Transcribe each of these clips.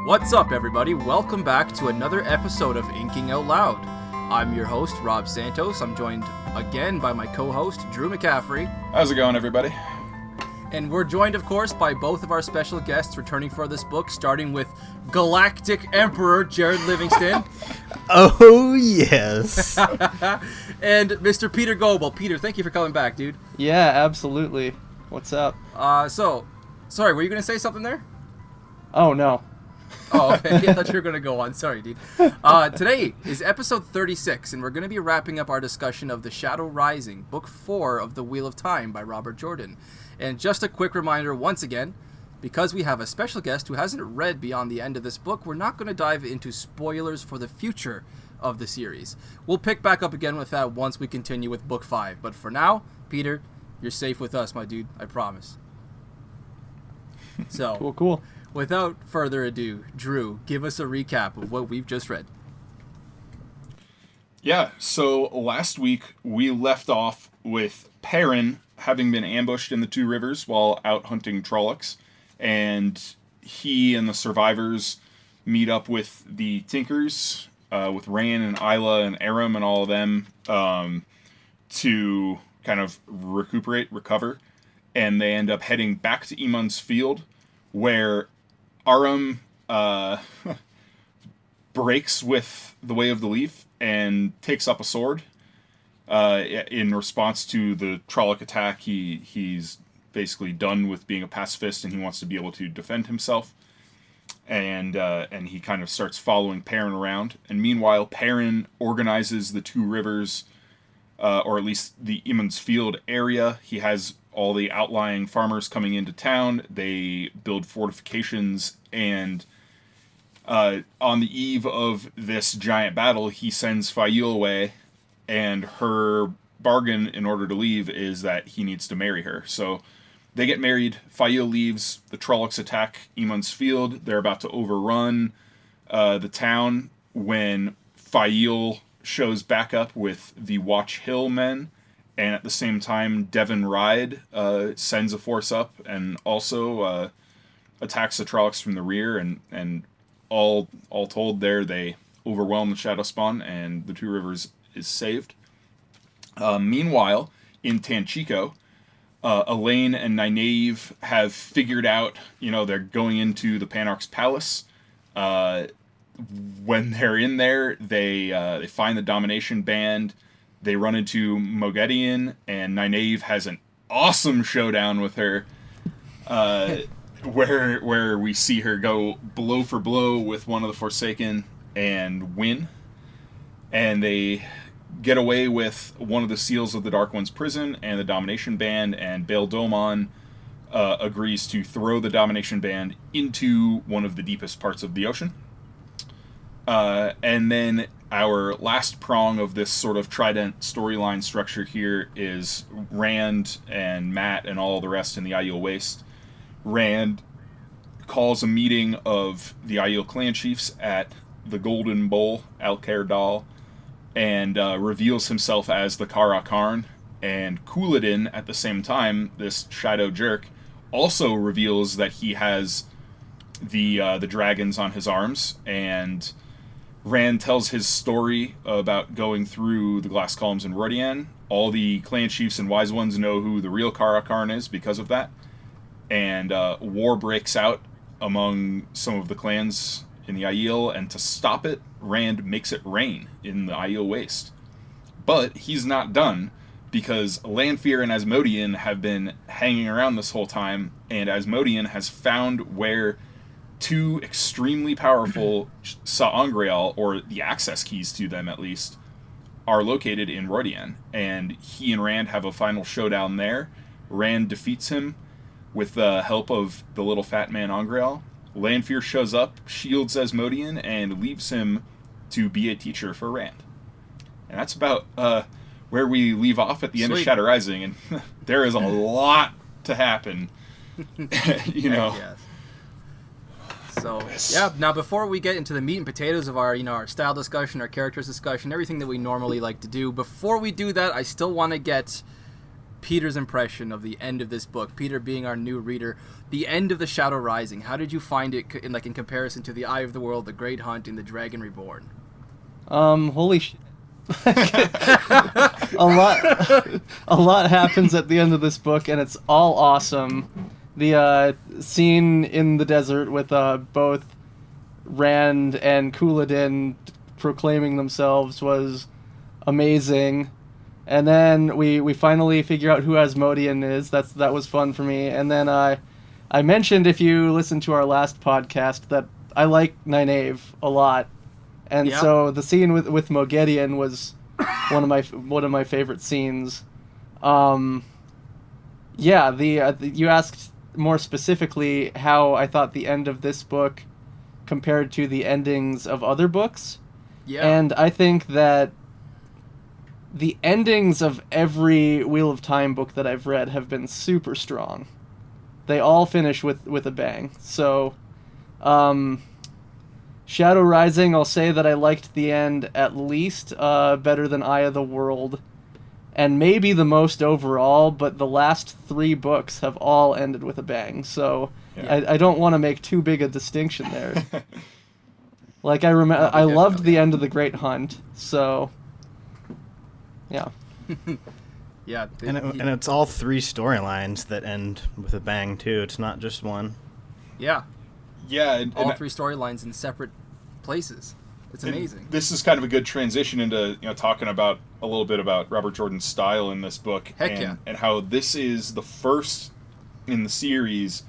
What's up, everybody? Welcome back to another episode of Inking Out Loud. I'm your host, Rob Santos. I'm joined again by my co-host, Drew McCaffrey. How's it going, everybody? And we're joined, of course, by both of our special guests returning for this book, starting with Galactic Emperor Jarrod Livingston. Oh, yes. And Mr. Peter Goebel. Peter, thank you for coming back, dude. Yeah, absolutely. What's up? Sorry, were you going to say something there? Oh, no. Oh, okay. I thought you were going to go on. Sorry, dude. Today is episode 36, and we're going to be wrapping up our discussion of The Shadow Rising, Book 4 of The Wheel of Time by Robert Jordan. And just a quick reminder, once again, because we have a special guest who hasn't read beyond the end of this book, we're not going to dive into spoilers for the future of the series. We'll pick back up again with that once we continue with Book 5. But for now, Peter, you're safe with us, my dude. I promise. So, Cool. Without further ado, Drew, give us a recap of what we've just read. Yeah, so last week we left off with Perrin having been ambushed in the Two Rivers while out hunting Trollocs, and he and the survivors meet up with the Tinkers, with Ran and Isla and Aram and all of them, to kind of recover, and they end up heading back to Eamon's Field, where Aram breaks with the Way of the Leaf and takes up a sword. In response to the Trolloc attack, he's basically done with being a pacifist and he wants to be able to defend himself. And he kind of starts following Perrin around. And meanwhile, Perrin organizes the Two Rivers, or at least the Eamon's Field area. He has all the outlying farmers coming into town. They build fortifications, and on the eve of this giant battle, he sends Fail away, and her bargain in order to leave is that he needs to marry her. So they get married, Fail leaves, the Trollocs attack Eamon's Field. They're about to overrun the town when Fail shows back up with the Watch Hill men, and at the same time, Devon Ride sends a force up and also attacks the Trollocs from the rear, and all told there, they overwhelm the Shadowspawn, and the Two Rivers is saved. Meanwhile, in Tanchico, Elaine and Nynaeve have figured out, they're going into the Panarch's palace. When they're in there, they find the Domination Band. They run into Moghedien, and Nynaeve has an awesome showdown with her, where we see her go blow for blow with one of the Forsaken and win. And they get away with one of the seals of the Dark One's prison and the Domination Band, and Bail Domon agrees to throw the Domination Band into one of the deepest parts of the ocean. And then our last prong of this sort of trident storyline structure here is Rand and Matt and all the rest in the Aiel Waste. Rand calls a meeting of the Aiel clan chiefs at the Golden Bowl, Alcair Dal, and reveals himself as the Kara Karn. And Couladin, at the same time, this shadow jerk, also reveals that he has the dragons on his arms, and Rand tells his story about going through the glass columns in Rodian. All the clan chiefs and wise ones know who the real Kara Karn is because of that. And war breaks out among some of the clans in the Aiel, and to stop it, Rand makes it rain in the Aiel Waste. But he's not done, because Lanfear and Asmodean have been hanging around this whole time, and Asmodean has found where two extremely powerful Sa'angreal, or the access keys to them at least, are located in Rodian, and he and Rand have a final showdown there. Rand defeats him with the help of the little fat man Angreal. Lanfear shows up, shields Asmodean, and leaves him to be a teacher for Rand. And that's about where we leave off at the end of Shadow Rising, and there is a lot to happen. Yes. So, yeah, now before we get into the meat and potatoes of our, our style discussion, our characters discussion, everything that we normally like to do, before we do that, I still want to get Peter's impression of the end of this book? Peter, being our new reader, the end of the Shadow Rising. How did you find it in comparison to the Eye of the World, the Great Hunt, and the Dragon Reborn? Holy shit. a lot happens at the end of this book, and it's all awesome. The scene in the desert with both Rand and Couladin proclaiming themselves was amazing. And then we finally figure out who Asmodean is. That was fun for me. And then I mentioned, if you listen to our last podcast, that I like Nynaeve a lot. And so the scene with Moghedien was one of my favorite scenes. You asked more specifically how I thought the end of this book compared to the endings of other books. Yeah. And I think that the endings of every Wheel of Time book that I've read have been super strong. They all finish with a bang. So, Shadow Rising, I'll say that I liked the end at least better than Eye of the World, and maybe the most overall, but the last 3 books have all ended with a bang. So, I don't want to make too big a distinction there. Like, I loved the end of The Great Hunt, so... Yeah. Yeah. And it's all 3 storylines that end with a bang, too. It's not just one. Yeah. Yeah. All 3 storylines in separate places. It's amazing. This is kind of a good transition into talking about a little bit about Robert Jordan's style in this book. And how this is the first in the series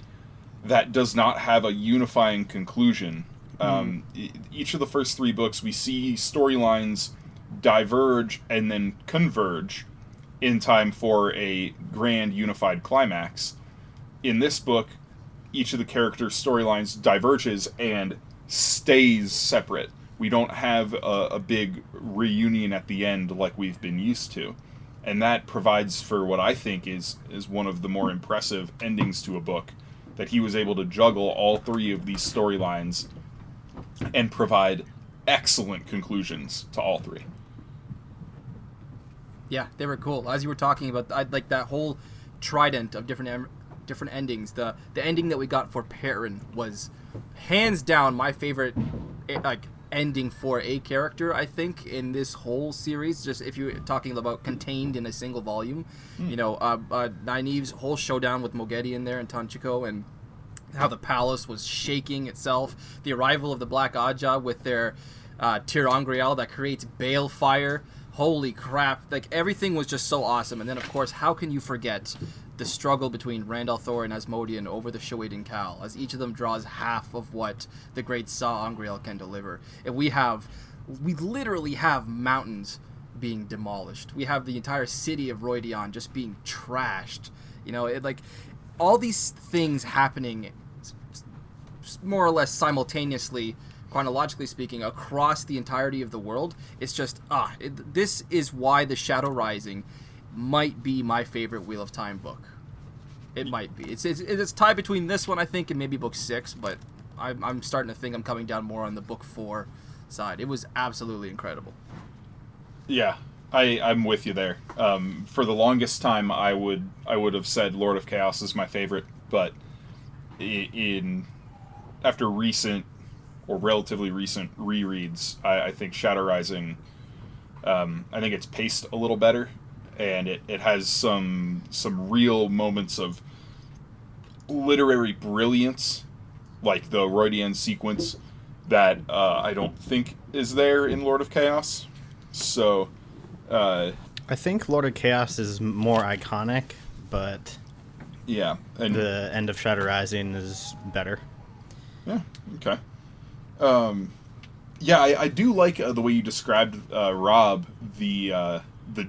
that does not have a unifying conclusion. Each of the first 3 books, we see storylines diverge and then converge in time for a grand unified climax. In this book, each of the characters' storylines diverges and stays separate. We don't have a big reunion at the end like we've been used to. And that provides for what I think is one of the more impressive endings to a book, that he was able to juggle all 3 of these storylines and provide excellent conclusions to all 3. Yeah, they were cool. As you were talking about, I like that whole trident of different endings. The ending that we got for Perrin was hands down my favorite ending for a character, I think, in this whole series. Just if you're talking about contained in a single volume, Nynaeve's whole showdown with Moghedien there in Tanchico, and how the palace was shaking itself. The arrival of the Black Ajah with their Tir Angriel that creates balefire. Holy crap, everything was just so awesome. And then, of course, how can you forget the struggle between Rand al'Thor and Asmodean over the Shoaden Kal, as each of them draws half of what the great Sa Angriel can deliver. And we literally have mountains being demolished. We have the entire city of Roidion just being trashed. All these things happening more or less simultaneously, chronologically speaking, across the entirety of the world. It's just, this is why The Shadow Rising might be my favorite Wheel of Time book. It might be. It's tied between this one, I think, and maybe book 6, but I'm starting to think I'm coming down more on the book 4 side. It was absolutely incredible. Yeah, I'm with you there. For the longest time, I would have said Lord of Chaos is my favorite, but after recent or relatively recent rereads, I think Shadow Rising, I think it's paced a little better, and it has some real moments of literary brilliance, like the Roidian sequence that I don't think is there in Lord of Chaos. So, I think Lord of Chaos is more iconic, but yeah, and the end of Shadow Rising is better. Yeah. Okay. I do like the way you described, Rob, the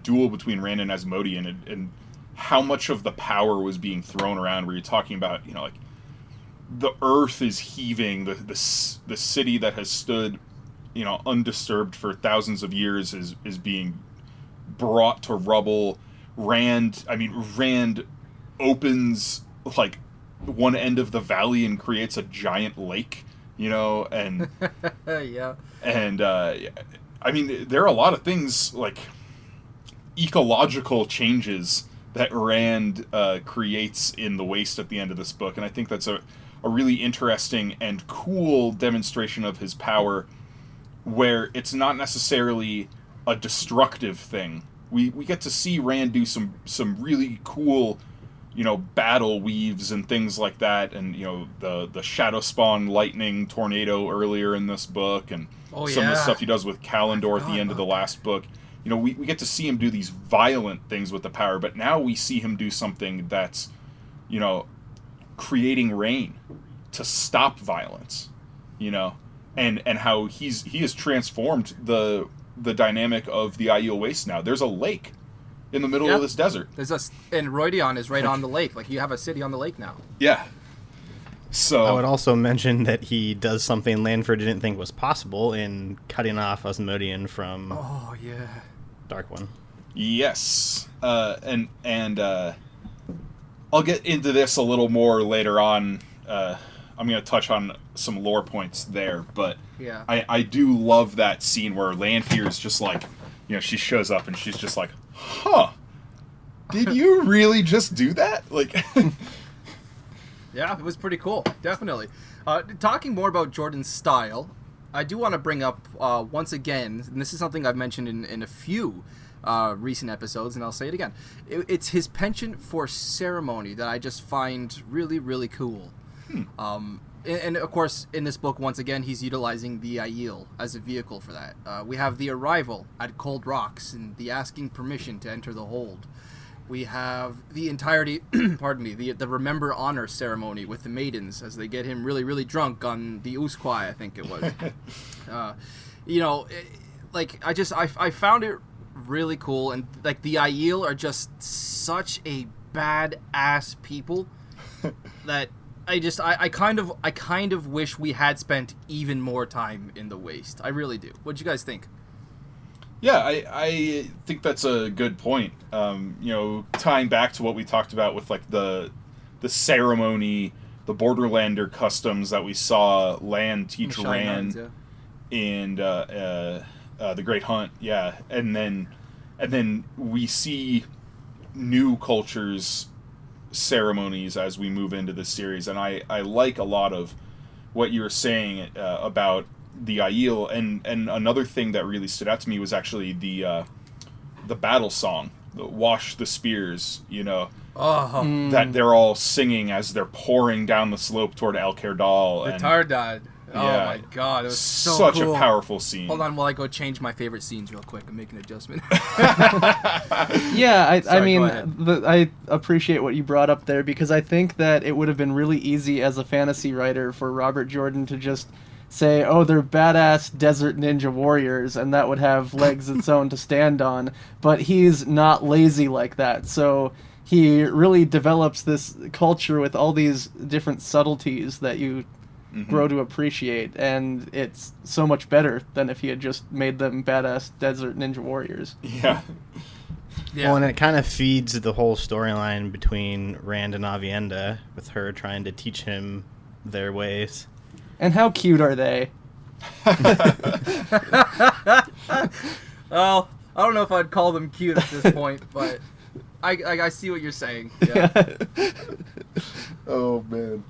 duel between Rand and Asmodean, and how much of the power was being thrown around. Where you're talking about, the earth is heaving, the city that has stood, undisturbed for thousands of years is being brought to rubble. Rand opens one end of the valley and creates a giant lake. And yeah, and there are a lot of things, like ecological changes that Rand creates in the waste at the end of this book, and I think that's a really interesting and cool demonstration of his power, where it's not necessarily a destructive thing. We get to see Rand do some really cool, battle weaves and things like that, and the Shadow Spawn lightning tornado earlier in this book, and some of the stuff he does with Kalendor at the end of the last book. We get to see him do these violent things with the power, but now we see him do something that's, creating rain to stop violence, and how he has transformed the dynamic of the Aiel Waste now. There's a lake in the middle of this desert. And Rodion is right on the lake. Like, you have a city on the lake now. Yeah. So I would also mention that he does something Lanford didn't think was possible in cutting off Asmodean from Dark One. Yes. And I'll get into this a little more later on. I'm going to touch on some lore points there, but I do love that scene where Lanfear is just like, she shows up and she's just like, huh, did you really just do that? Like, yeah, it was pretty cool, definitely. Talking more about Jordan's style, I do want to bring up, once again, and this is something I've mentioned in a few recent episodes, and I'll say it again. It's his penchant for ceremony that I just find really, really cool. And of course, in this book, once again, he's utilizing the Aiel as a vehicle for that. We have the arrival at Cold Rocks and the asking permission to enter the hold. We have the entirety, pardon me, the Remember Honor ceremony with the maidens as they get him really, really drunk on the Usquai, I think it was. I found it really cool, and like the Aiel are just such a badass people that I kind of wish we had spent even more time in the Waste. I really do. What'd you guys think? Yeah, I think that's a good point. Tying back to what we talked about with like the ceremony, the Borderlander customs that we saw Land teach Rand in the Great Hunt, and then we see new cultures ceremonies as we move into this series, and I like a lot of what you were saying about the Aiel, and another thing that really stood out to me was actually the battle song, the Wash the Spears, that they're all singing as they're pouring down the slope toward El Kerdal. The Tardad. Oh my god, it was such cool. a powerful scene. Hold on while I go change my favorite scenes real quick and make an adjustment. Yeah, I appreciate what you brought up there, because I think that it would have been really easy as a fantasy writer for Robert Jordan to just say, oh, they're badass desert ninja warriors, and that would have legs its own to stand on. But he's not lazy like that, so he really develops this culture with all these different subtleties that you grow to appreciate, and it's so much better than if he had just made them badass desert ninja warriors. Yeah. Well, and it kind of feeds the whole storyline between Rand and Aviendha, with her trying to teach him their ways. And how cute are they? Well, I don't know if I'd call them cute at this point, but I see what you're saying. Yeah. Oh man.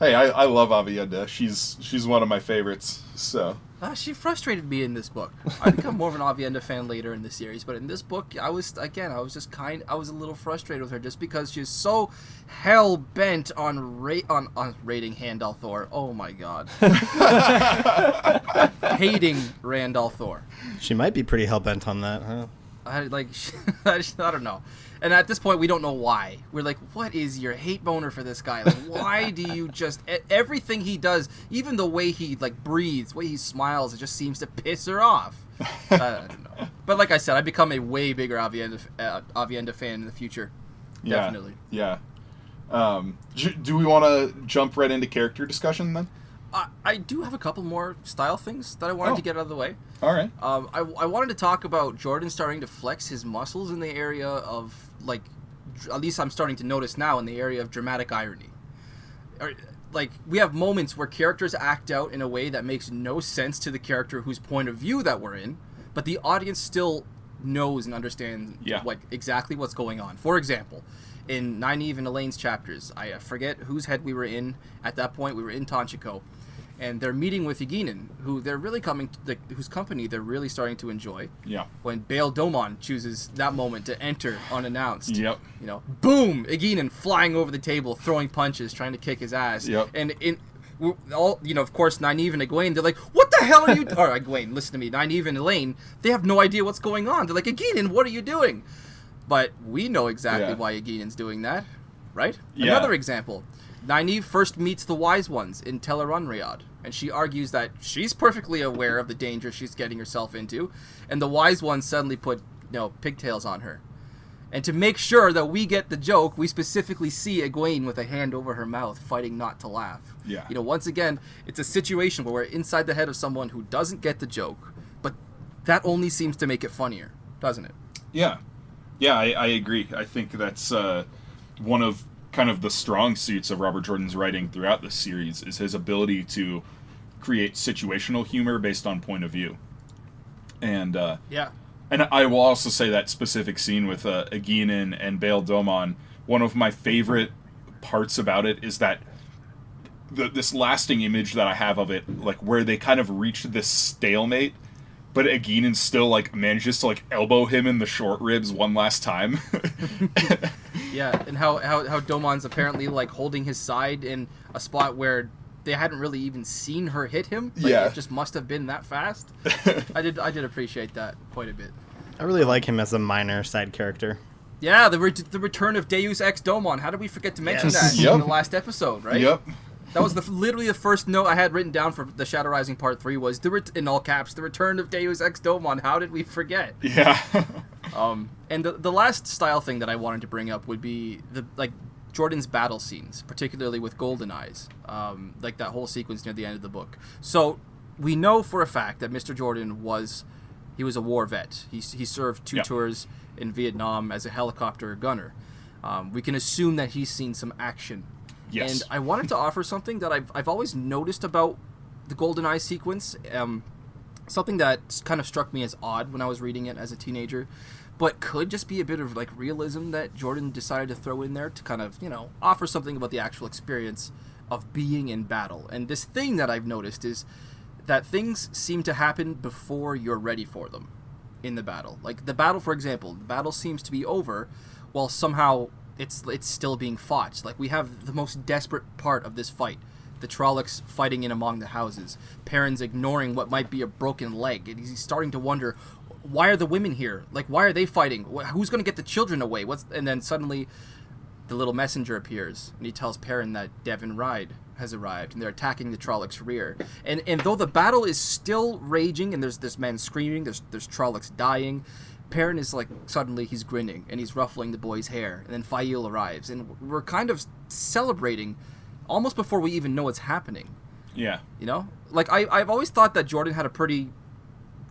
Hey, I love Aviendha. She's one of my favorites. So. She frustrated me in this book. I become more of an Aviendha fan later in the series, but in this book, I was a little frustrated with her just because she's so hell bent on rating Rand al'Thor. Oh my god. Hating Rand al'Thor. She might be pretty hell bent on that, huh? I don't know. And at this point, we don't know why. We're like, what is your hate boner for this guy? Like, why do you just... Everything he does, even the way he, breathes, the way he smiles, it just seems to piss her off. I don't know. But like I said, I become a way bigger Aviendha fan in the future. Definitely. Yeah. Do we want to jump right into character discussion, then? I do have a couple more style things that I wanted to get out of the way. All right. I wanted to talk about Jordan starting to flex his muscles in the area of, at least I'm starting to notice now, in the area of dramatic irony. We have moments where characters act out in a way that makes no sense to the character whose point of view that we're in, but the audience still knows and understands exactly what's going on. For example, in Nynaeve and Elaine's chapters, I forget whose head we were in at that point. We were in Tanchico, and they're meeting with Eginin, who they're really whose company they're really starting to enjoy. Yeah. When Bail Domon chooses that moment to enter unannounced. Yep. Boom! Eginin flying over the table, throwing punches, trying to kick his ass. Yep. And of course, Nynaeve and Egwene, they're like, what the hell are you... Or Egwene, listen to me. Nynaeve and Elaine, they have no idea what's going on. They're like, Eginin, what are you doing? But we know exactly why Eginen's doing that, right? Yeah. Another example. Nynaeve first meets the Wise Ones in Tel'aran'rhiod, and she argues that she's perfectly aware of the danger she's getting herself into, and the Wise Ones suddenly put, pigtails on her. And to make sure that we get the joke, we specifically see Egwene with a hand over her mouth, fighting not to laugh. Yeah. Once again, it's a situation where we're inside the head of someone who doesn't get the joke, but that only seems to make it funnier, doesn't it? Yeah. Yeah, I agree. I think that's one of kind of the strong suits of Robert Jordan's writing throughout this series is his ability to create situational humor based on point of view. And And I will also say that specific scene with Eginin and Bail Domon, one of my favorite parts about it is that this lasting image that I have of it, like where they kind of reached this stalemate, but Eginin still manages to elbow him in the short ribs one last time. Yeah, and how Domon's apparently holding his side in a spot where they hadn't really even seen her hit him. It just must have been that fast. I did appreciate that quite a bit. I really like him as a minor side character. Yeah, the return of Deus Ex Domon. How did we forget to mention that Yep. in the last episode, right? Yep. That was literally the first note I had written down for the Shadow Rising Part 3 was, in all caps, the return of Deus Ex Domon. How did we forget? Yeah. And the last style thing that I wanted to bring up would be Jordan's battle scenes, particularly with Golden Eyes, that whole sequence near the end of the book. So we know for a fact that Mr. Jordan was a war vet. He served 2 tours in Vietnam as a helicopter gunner. We can assume that he's seen some action. Yes. And I wanted to offer something that I've always noticed about the Golden Eye sequence, something that kind of struck me as odd when I was reading it as a teenager, but could just be a bit of realism that Jordan decided to throw in there to kind of, offer something about the actual experience of being in battle. And this thing that I've noticed is that things seem to happen before you're ready for them in the battle. The battle, for example, the battle seems to be over while somehow it's still being fought. We have the most desperate part of this fight. The Trollocs fighting in among the houses. Perrin's ignoring what might be a broken leg, and he's starting to wonder, why are the women here? Why are they fighting? Who's going to get the children away? And then suddenly the little messenger appears, and he tells Perrin that Devon Ride has arrived, and they're attacking the Trollocs' rear. And though the battle is still raging, and there's men screaming, there's Trollocs dying, Perrin is suddenly he's grinning, and he's ruffling the boy's hair, and then Fael arrives, and we're kind of celebrating almost before we even know what's happening. Yeah. I've always thought that Jordan had a pretty...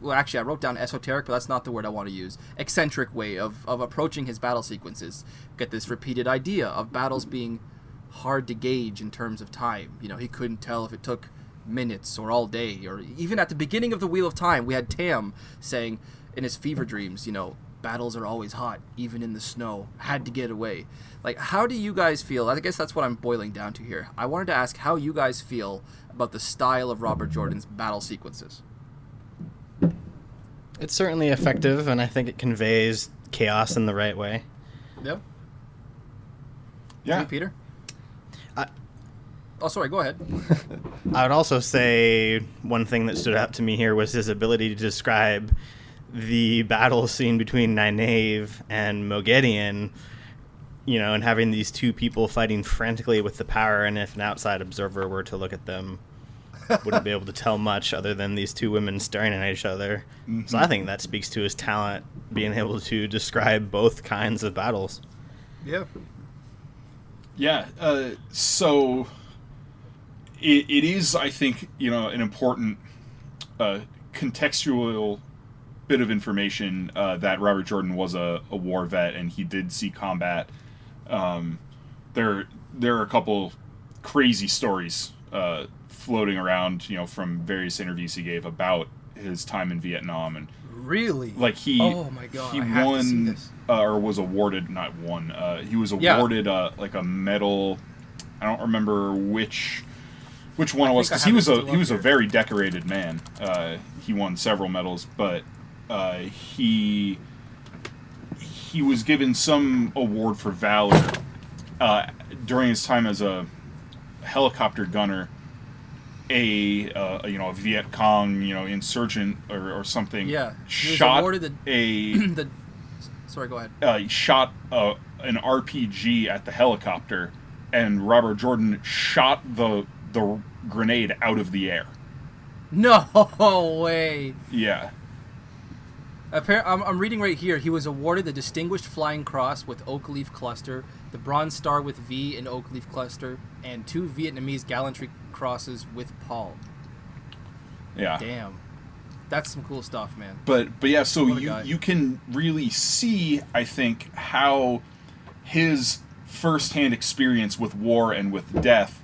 Well, actually, I wrote down esoteric, but that's not the word I want to use. Eccentric way of approaching his battle sequences. Get this repeated idea of battles being hard to gauge in terms of time. He couldn't tell if it took minutes or all day. Or even at the beginning of the Wheel of Time, we had Tam saying in his fever dreams, battles are always hot, even in the snow. Had to get away. How do you guys feel? I guess that's what I'm boiling down to here. I wanted to ask how you guys feel about the style of Robert Jordan's battle sequences. It's certainly effective, and I think it conveys chaos in the right way. Yep. Yeah. You, Peter? Sorry, go ahead. I would also say one thing that stood out to me here was his ability to describe the battle scene between Nynaeve and Moghedien, and having these 2 people fighting frantically with the power, and if an outside observer were to look at them, wouldn't be able to tell much other than these 2 women staring at each other. Mm-hmm. So I think that speaks to his talent, being able to describe both kinds of battles. Yeah. Yeah. So it is, I think, an important contextual bit of information that Robert Jordan was a war vet and he did see combat. There are a couple crazy stories floating around, from various interviews he gave about his time in Vietnam, and Really? Like Oh my god! he I have to see won this. or was awarded, not won. He was awarded like a medal. I don't remember which one it was, because he was a very decorated man. He won several medals, but he was given some award for valor during his time as a helicopter gunner. A Viet Cong insurgent or something. Yeah, he was shot awarded the Sorry, go ahead. Shot an RPG at the helicopter, and Robert Jordan shot the grenade out of the air. No way. Yeah. I'm reading right here. He was awarded the Distinguished Flying Cross with Oak Leaf Cluster, the Bronze Star with V in Oak Leaf Cluster, and 2 Vietnamese Gallantry Crosses with Paul. Yeah. Damn. That's some cool stuff, man. But yeah, so guy. you can really see, I think, how his firsthand experience with war and with death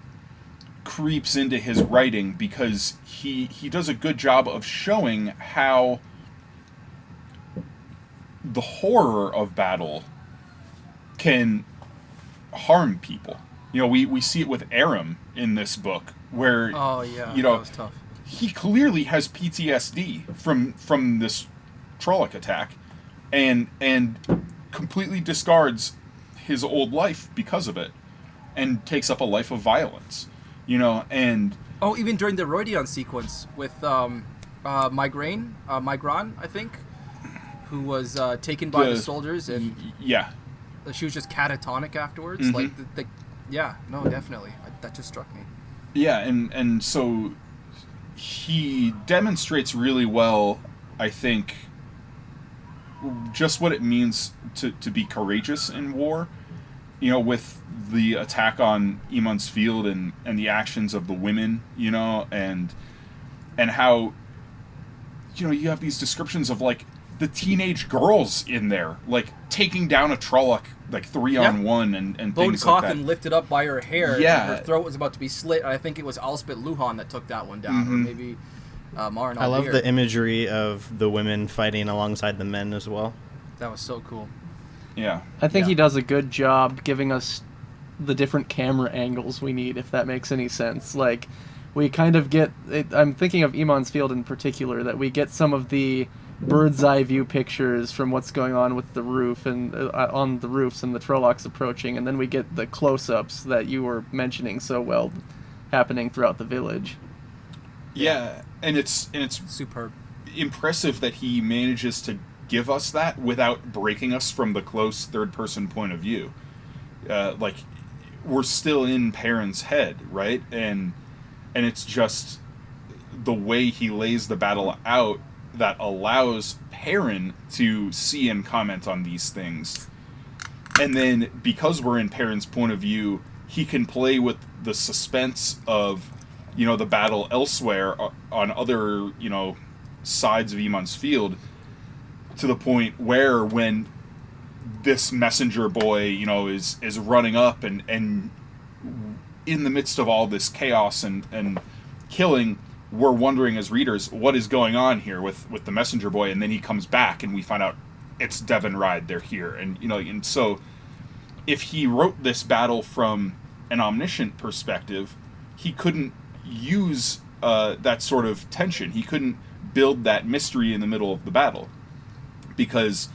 creeps into his writing, because he does a good job of showing how the horror of battle can harm people. We see it with Aram in this book, where that was tough. He clearly has PTSD from this Trolloc attack, and completely discards his old life because of it, and takes up a life of violence. And even during the Roydion sequence with Migran, I think, who was taken by the soldiers, and yeah, she was just catatonic afterwards. Mm-hmm. Definitely, that just struck me. Yeah, and so he demonstrates really well, I think, just what it means to be courageous in war. With the attack on Eamon's Field and the actions of the women, and how, you have these descriptions of, like, the teenage girls in there, like, taking down a Trolloc, like, 3-on-1 and Bone things like that. Coffin lifted up by her hair. Yeah. Her throat was about to be slit. I think it was Alspet Luhan that took that one down, or maybe Marin I love Aldir. the imagery of the women fighting alongside the men as well. That was so cool. Yeah. I think he does a good job giving us the different camera angles we need, if that makes any sense. Like, we kind of get... I'm thinking of Eamon's Field in particular, that we get some of the bird's eye view pictures from what's going on with the roof and on the roofs and the Trollocs approaching, and then we get the close-ups that you were mentioning so well happening throughout the village. Yeah, and it's Superb. impressive that he manages to give us that without breaking us from the close third-person point of view. Like, we're still in Perrin's head, right? And it's just the way he lays the battle out that allows Perrin to see and comment on these things. And then, because we're in Perrin's point of view, he can play with the suspense of, the battle elsewhere on other, sides of Eamon's Field, to the point where when this messenger boy, is running up and in the midst of all this chaos and killing, we're wondering as readers, what is going on here with the messenger boy? And then he comes back and we find out it's Devon Ride, they're here. And, and so if he wrote this battle from an omniscient perspective, he couldn't use that sort of tension. He couldn't build that mystery in the middle of the battle, because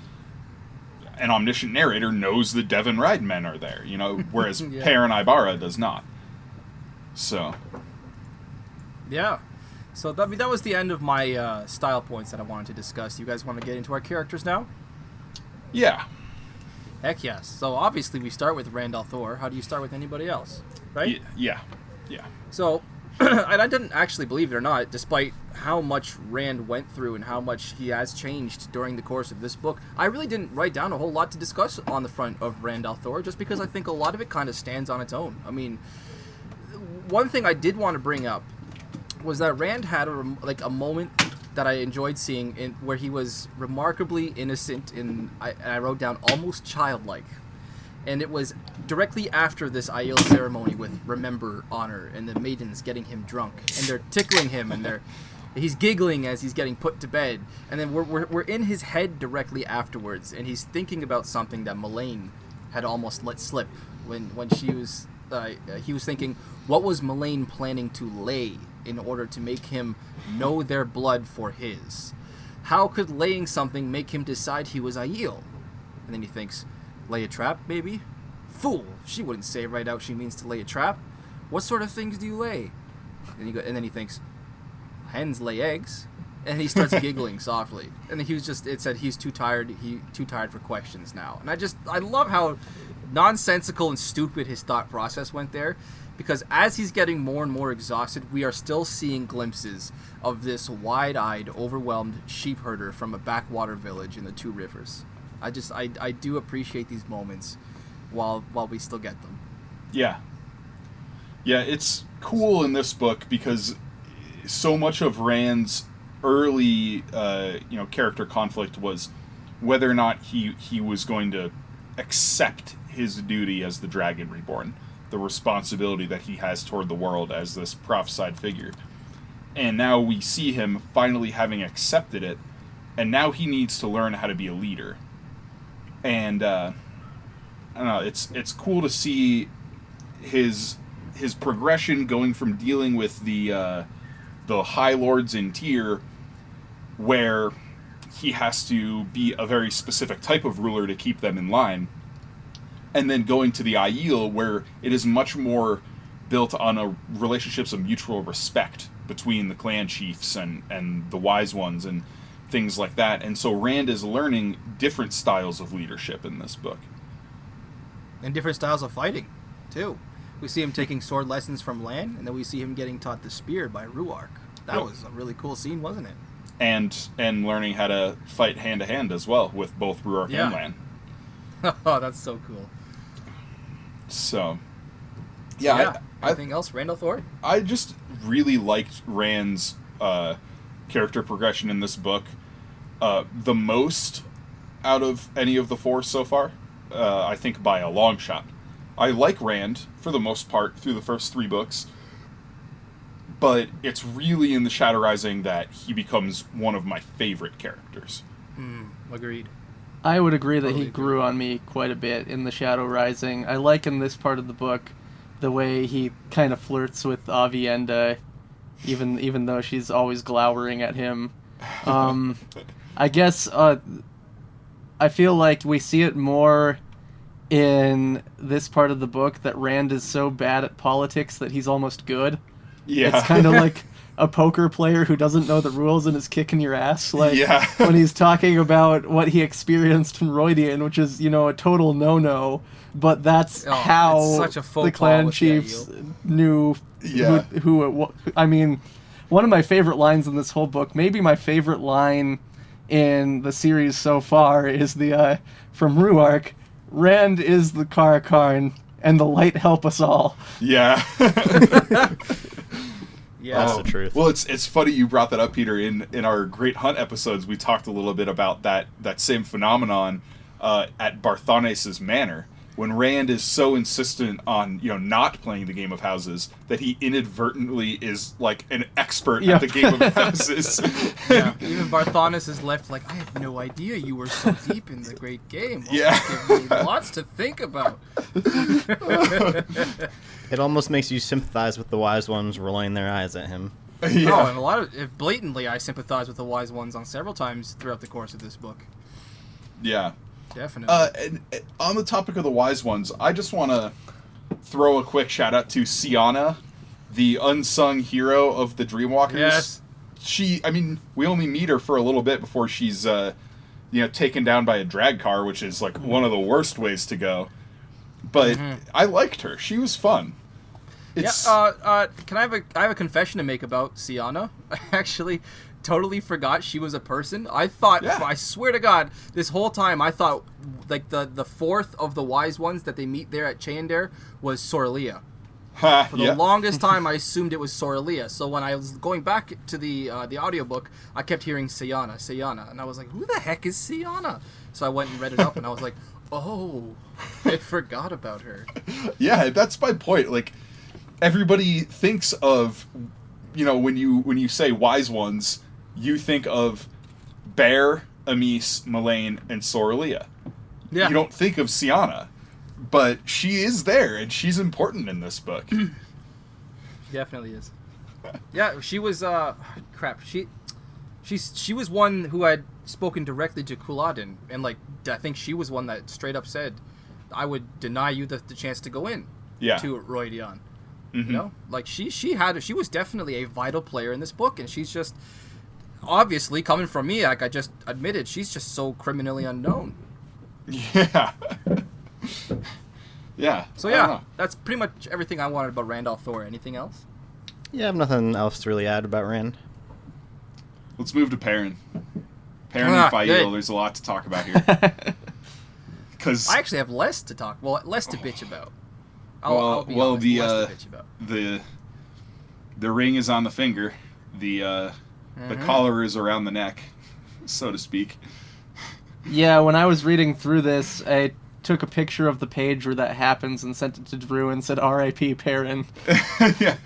an omniscient narrator knows the Devon Ride men are there, whereas Perrin Ibarra does not. So. Yeah. So that was the end of my style points that I wanted to discuss. You guys want to get into our characters now? Yeah. Heck yes. So obviously we start with Rand al'Thor. How do you start with anybody else? Right? Yeah. So, and I didn't actually, believe it or not, despite how much Rand went through and how much he has changed during the course of this book, I really didn't write down a whole lot to discuss on the front of Rand al'Thor, just because I think a lot of it kind of stands on its own. I mean, one thing I did want to bring up was that Rand had a moment that I enjoyed seeing where he was remarkably innocent and I wrote down almost childlike. And it was directly after this Aiel ceremony with Remember Honor and the maidens getting him drunk, and they're tickling him and they're He's giggling as he's getting put to bed, and then we're in his head directly afterwards, and he's thinking about something that Melaine had almost let slip when she was. He was thinking, what was Melaine planning to lay in order to make him know their blood for his? How could laying something make him decide he was Aiel? And then he thinks, lay a trap, maybe? Fool! She wouldn't say right out she means to lay a trap. What sort of things do you lay? And then he thinks, hens lay eggs. And he starts giggling softly. And it said he's too tired for questions now. And I love how nonsensical and stupid his thought process went there, because as he's getting more and more exhausted, we are still seeing glimpses of this wide-eyed, overwhelmed sheep herder from a backwater village in the Two Rivers. I do appreciate these moments while we still get them. Yeah, it's cool in this book because so much of Rand's early character conflict was whether or not he was going to accept his duty as the Dragon Reborn, the responsibility that he has toward the world as this prophesied figure. And now we see him finally having accepted it, and now he needs to learn how to be a leader. And I don't know, it's cool to see his progression going from dealing with the High Lords in Tyr, where he has to be a very specific type of ruler to keep them in line, and then going to the Aiel, where it is much more built on a relationships of mutual respect between the clan chiefs and the wise ones and things like that. And so Rand is learning different styles of leadership in this book. And different styles of fighting, too. We see him taking sword lessons from Lan, and then we see him getting taught the spear by Ruark. That was a really cool scene, wasn't it? And learning how to fight hand-to-hand as well with both Ruark and Lan. Oh, that's so cool. So, Anything else, Randall Thor? I just really liked Rand's character progression in this book the most out of any of the four so far. I think by a long shot. I like Rand for the most part through the first 3 books, but it's really in the Shadow Rising that he becomes one of my favorite characters. Agreed. I would agree that he grew on me quite a bit in the Shadow Rising. I like in this part of the book the way he kind of flirts with Avienda, even though she's always glowering at him. I guess I feel like we see it more in this part of the book that Rand is so bad at politics that he's almost good. Yeah. It's kind of like a poker player who doesn't know the rules and is kicking your ass. Like when he's talking about what he experienced in Roydian, which is, a total no-no, but that's how the clan chiefs knew who it was. I mean, one of my favorite lines in this whole book, maybe my favorite line in the series so far, is the from Ruark, Rand is the Karakarn, and the light help us all. Yeah. Yeah, that's the truth. Well, it's funny you brought that up, Peter. In our Great Hunt episodes, we talked a little bit about that same phenomenon at Barthanes' manor, when Rand is so insistent on not playing the game of houses that he inadvertently is like an expert at the game of houses. Yeah, even Barthanes is left like, I had no idea you were so deep in the great game. Yeah, give me lots to think about. It almost makes you sympathize with the wise ones rolling their eyes at him. Yeah. Oh, and blatantly, I sympathize with the wise ones on several times throughout the course of this book. Yeah. Definitely. And on the topic of the wise ones, I just want to throw a quick shout out to Sienna, the unsung hero of the Dreamwalkers. Yes. We only meet her for a little bit before she's, taken down by a drag car, which is like one of the worst ways to go. But I liked her. She was fun. Can I have a confession to make about Sienna? I actually totally forgot she was a person. I thought, I swear to God, this whole time I thought like the fourth of the wise ones that they meet there at Cheander was Sorlia. For the longest time, I assumed it was Sorlia. So when I was going back to the audiobook, I kept hearing Sienna, and I was like, who the heck is Sienna? So I went and read it up, and I was like, oh, I forgot about her. Yeah, that's my point. Like, everybody thinks of when you say wise ones, you think of Bear, Amis, Mullane, and Soralia. Yeah. You don't think of Sienna, but she is there, and she's important in this book. Definitely is. Yeah, she was crap. She was one who had spoken directly to Couladin, and like I think she was one that straight up said, "I would deny you the chance to go in." Yeah. To Roydion. Mm-hmm. You know, like she was definitely a vital player in this book, and she's just obviously coming from me. Like I just admitted, she's just so criminally unknown. Yeah. Yeah. So yeah, that's pretty much everything I wanted about Randolph Thor. Anything else? Yeah, I have nothing else to really add about Rand. Let's move to Perrin. Perrin and Fael, there's a lot to talk about here. Because I actually have less to talk. Well, less to bitch about. I'll be honest, less to bitch about. The ring is on the finger. The collar is around the neck, so to speak. Yeah, when I was reading through this, I took a picture of the page where that happens and sent it to Drew and said R.I.P. Perrin. Yeah.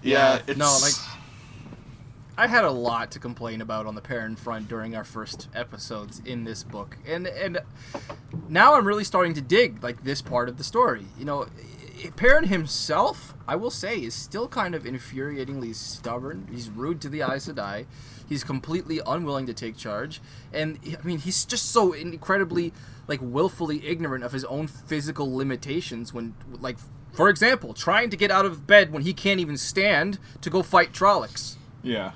Yeah, it's... No, like I had a lot to complain about on the Perrin front during our first episodes in this book, and now I'm really starting to dig like this part of the story. You know, Perrin himself, I will say, is still kind of infuriatingly stubborn. He's rude to the Aes Sedai. He's completely unwilling to take charge, and I mean, he's just so incredibly like willfully ignorant of his own physical limitations. When, like, for example, trying to get out of bed when he can't even stand to go fight Trollocs. Yeah.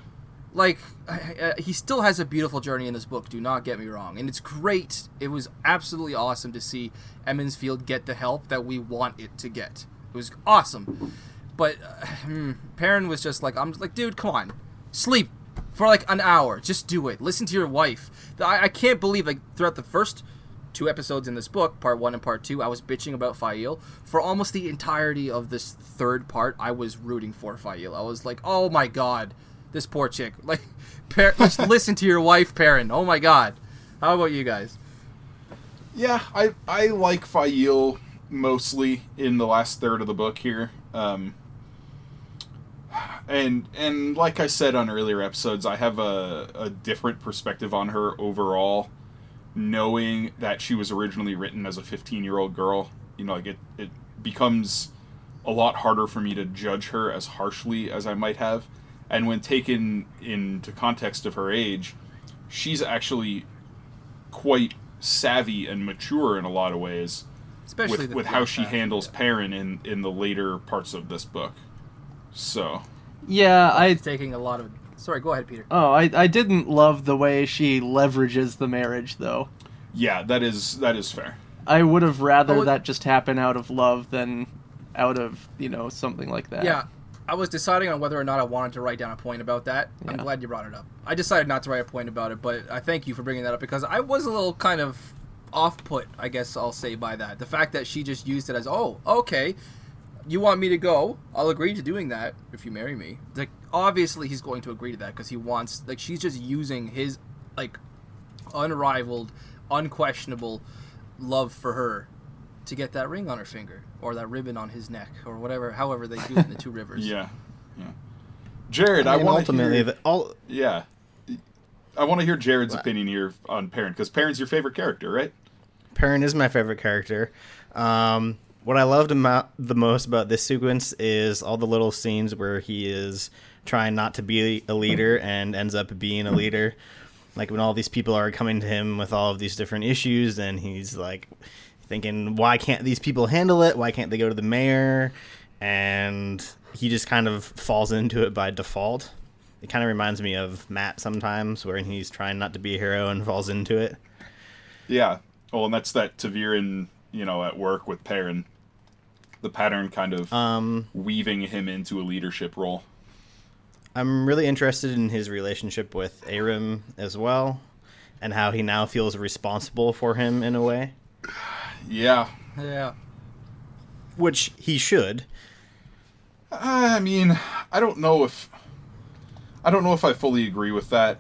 Like, he still has a beautiful journey in this book, do not get me wrong. And it's great. It was absolutely awesome to see Emond's Field get the help that we want it to get. It was awesome. But Perrin was just like, I'm just like, dude, come on. Sleep for like an hour. Just do it. Listen to your wife. I can't believe, like, throughout the first 2 episodes in this book, part 1 and part 2, I was bitching about Fael. For almost the entirety of this third part, I was rooting for Fael. I was like, oh my god. This poor chick. Like, let's listen to your wife, Perrin. Oh my god. How about you guys? Yeah, I like Fael mostly in the last third of the book here. And like I said on earlier episodes, I have a different perspective on her overall, knowing that she was originally written as a 15-year-old girl. You know, like it becomes a lot harder for me to judge her as harshly as I might have. And when taken into context of her age, she's actually quite savvy and mature in a lot of ways, Especially with how she handles Perrin in the later parts of this book. So, yeah, taking a lot of... Sorry, go ahead, Peter. Oh, I didn't love the way she leverages the marriage, though. yeah, that is fair. I would have rather that just happen out of love than out of, something like that. Yeah, I was deciding on whether or not I wanted to write down a point about that. I'm glad you brought it up. I decided not to write a point about it, but I thank you for bringing that up because I was a little kind of off-put, I guess I'll say, by that. The fact that she just used it as, oh, okay, you want me to go, I'll agree to doing that if you marry me. Like, obviously he's going to agree to that because he wants, like, she's just using his, like, unrivaled, unquestionable love for her to get that ring on her finger or that ribbon on his neck or whatever, however they do it in the 2 rivers. Yeah. Jarrod, I want to hear... Yeah. I want to hear Jared's opinion here on Perrin, because Perrin's your favorite character, right? Perrin is my favorite character. What I loved the most about this sequence is all the little scenes where he is trying not to be a leader and ends up being a leader. Like when all these people are coming to him with all of these different issues, and he's like thinking, why can't these people handle it? Why can't they go to the mayor? And he just kind of falls into it by default. It kind of reminds me of Matt sometimes, where he's trying not to be a hero and falls into it. Yeah. Well, and that's that Taviran, at work with Perrin. The pattern kind of weaving him into a leadership role. I'm really interested in his relationship with Aram as well, and how he now feels responsible for him in a way. Yeah. Yeah. Which he should. I mean, I don't know if I fully agree with that.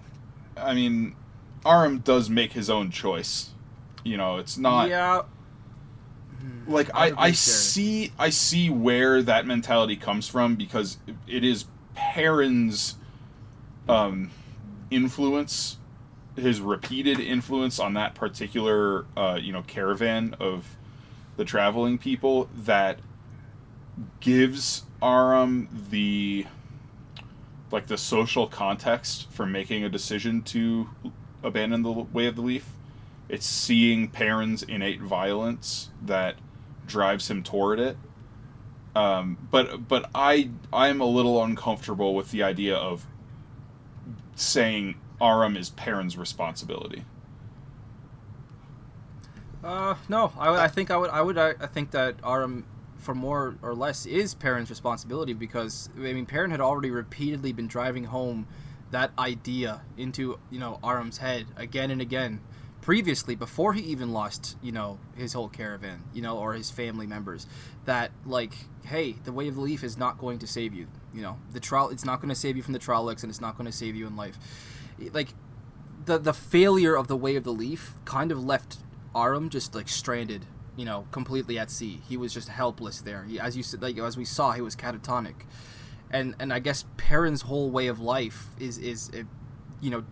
I mean, Aram does make his own choice. It's not... Yeah. like I see where that mentality comes from, because it is Perrin's influence, his repeated influence on that particular caravan of the traveling people, that gives Aram the social context for making a decision to abandon the way of the leaf. It's seeing Perrin's innate violence that drives him toward it. But I'm a little uncomfortable with the idea of saying Aram is Perrin's responsibility. No, I think that Aram, for more or less, is Perrin's responsibility, because Perrin had already repeatedly been driving home that idea into Aram's head again and again previously, before he even lost his whole caravan, or his family members, that hey, the way of the leaf is not going to save you. It's not going to save you from the Trollocs, and it's not going to save you in life. The failure of the way of the leaf kind of left Aram just stranded, completely at sea. He was just helpless there. As you said, as we saw, he was catatonic, and I guess Perrin's whole way of life is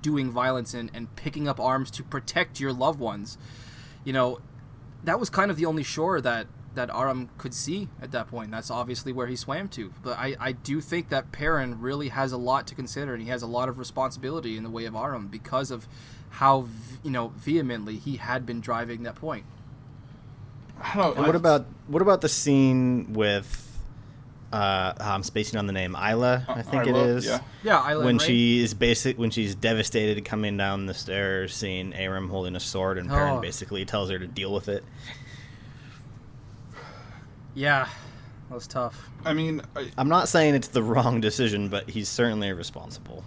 doing violence and picking up arms to protect your loved ones. That was kind of the only shore that Aram could see at that point. That's obviously where he swam to. But I do think that Perrin really has a lot to consider, and he has a lot of responsibility in the way of Aram, because of how vehemently he had been driving that point. What about the scene with I'm spacing on the name, Isla, I think Isla, it is. Yeah, When Isla, right? when she's devastated coming down the stairs, seeing Aram holding a sword, and Perrin basically tells her to deal with it. Yeah, that was tough. I'm not saying it's the wrong decision, but he's certainly responsible.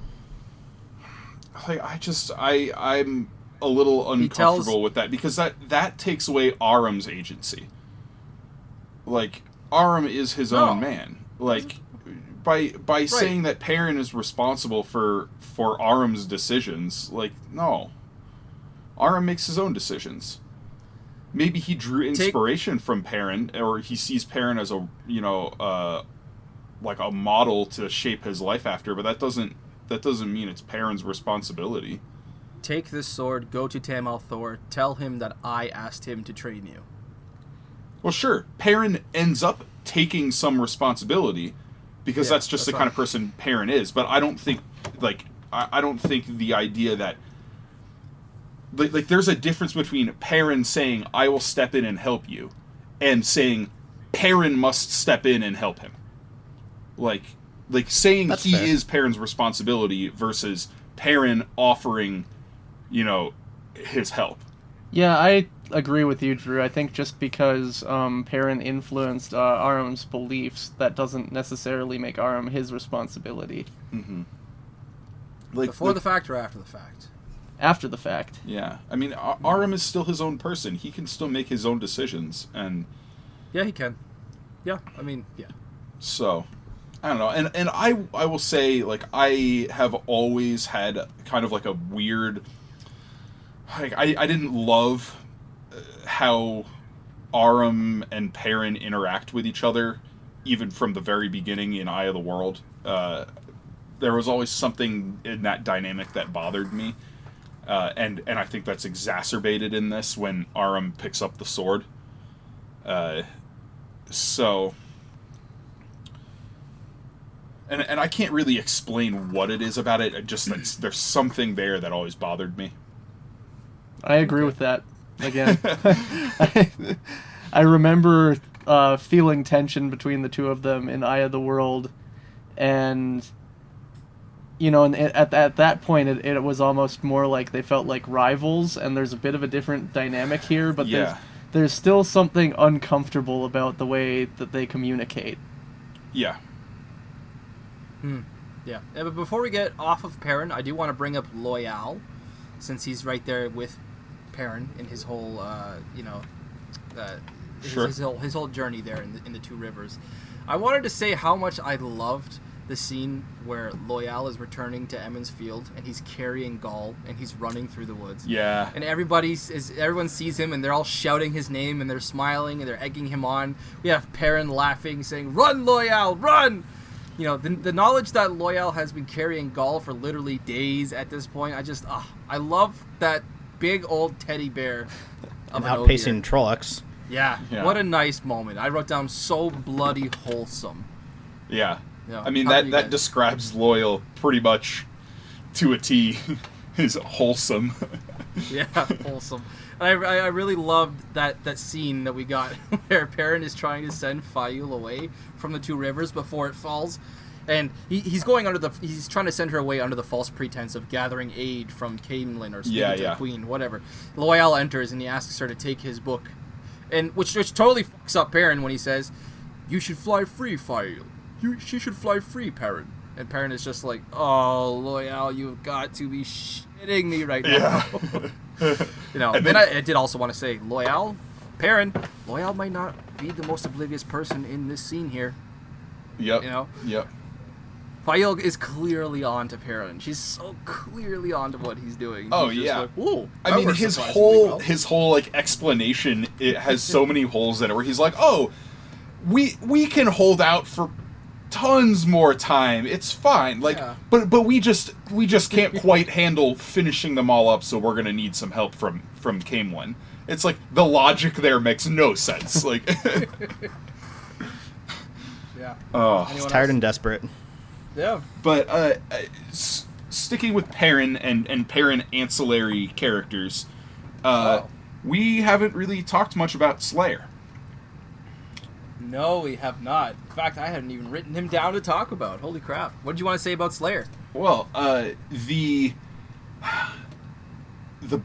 I'm a little uncomfortable with that, because that takes away Aram's agency. Aram is his own man. By saying that Perrin is responsible for Aram's decisions, no. Aram makes his own decisions. Maybe he drew inspiration from Perrin, or he sees Perrin as a a model to shape his life after, but that doesn't mean it's Perrin's responsibility. Take this sword, go to Tamal Thor, tell him that I asked him to train you. Well, sure, Perrin ends up taking some responsibility, because that's just the kind of person Perrin is. But I don't think I don't think the idea that there's a difference between Perrin saying I will step in and help you, and saying Perrin must step in and help him. Saying that's he fair. Is Perrin's responsibility versus Perrin offering, his help. Yeah, I agree with you, Drew. I think just because Perrin influenced Aram's beliefs, that doesn't necessarily make Aram his responsibility. Mm-hmm. Before the fact or after the fact? After the fact. Yeah. Aram is still his own person. He can still make his own decisions, and... Yeah, he can. Yeah, yeah. So, I don't know. And I will say, I have always had kind of a weird... I didn't love how Aram and Perrin interact with each other, even from the very beginning in Eye of the World. There was always something in that dynamic that bothered me. And I think that's exacerbated in this when Aram picks up the sword. So... And I can't really explain what it is about it. Just there's something there that always bothered me. I agree with that. Again, I remember feeling tension between the two of them in Eye of the World, and and at that point it was almost more like they felt like rivals, and there's a bit of a different dynamic here, but there's still something uncomfortable about the way that they communicate. Yeah. Yeah, but before we get off of Perrin, I do want to bring up Loyal, since he's right there with Perrin in his whole, sure. his whole journey there in the Two Rivers. I wanted to say how much I loved the scene where Loyal is returning to Emmons Field and he's carrying Gaul and he's running through the woods. Yeah. And everyone sees him and they're all shouting his name and they're smiling and they're egging him on. We have Perrin laughing, saying, "Run, Loyal, run!" You know, the knowledge that Loyal has been carrying Gaul for literally days at this point, I love that big old teddy bear of And an outpacing Ogier. Trollocs. Yeah, what a nice moment. I wrote down so bloody wholesome. Yeah. Yeah. I mean, How do that you describes Loyal pretty much to a T. Is wholesome. Yeah, wholesome. And I really loved that scene that we got where Perrin is trying to send Faile away from the two rivers before it falls. And he's trying to send her away under the false pretense of gathering aid from Camelin or speaking to the Queen, whatever. Loyal enters and he asks her to take his book. And which totally fucks up Perrin when he says, "You should fly free, Faile. She should fly free, Perrin." And Perrin is just like, "Oh, Loyal, you've got to be shitting me right now." You know, and then I did also want to say, Perrin, Loyal might not be the most oblivious person in this scene here. Yep. You know? Yep. Faile is clearly on to Perrin. She's so clearly on to what he's doing. Oh, He's just yeah. like, "Ooh, I that mean, works his surprisingly whole well." like explanation, it has so many holes in it where he's like, "Oh, we can hold out for tons more time. It's fine. Like, Yeah. but we just can't quite handle finishing them all up, so we're gonna need some help from Camelin." It's like the logic there makes no sense. Like, Yeah. oh. Anyone He's tired else? and desperate. Yeah. But sticking with Perrin and Perrin ancillary characters, we haven't really talked much about Slayer. No, we have not. In fact, I hadn't even written him down to talk about. Holy crap. What did you want to say about Slayer? Well, the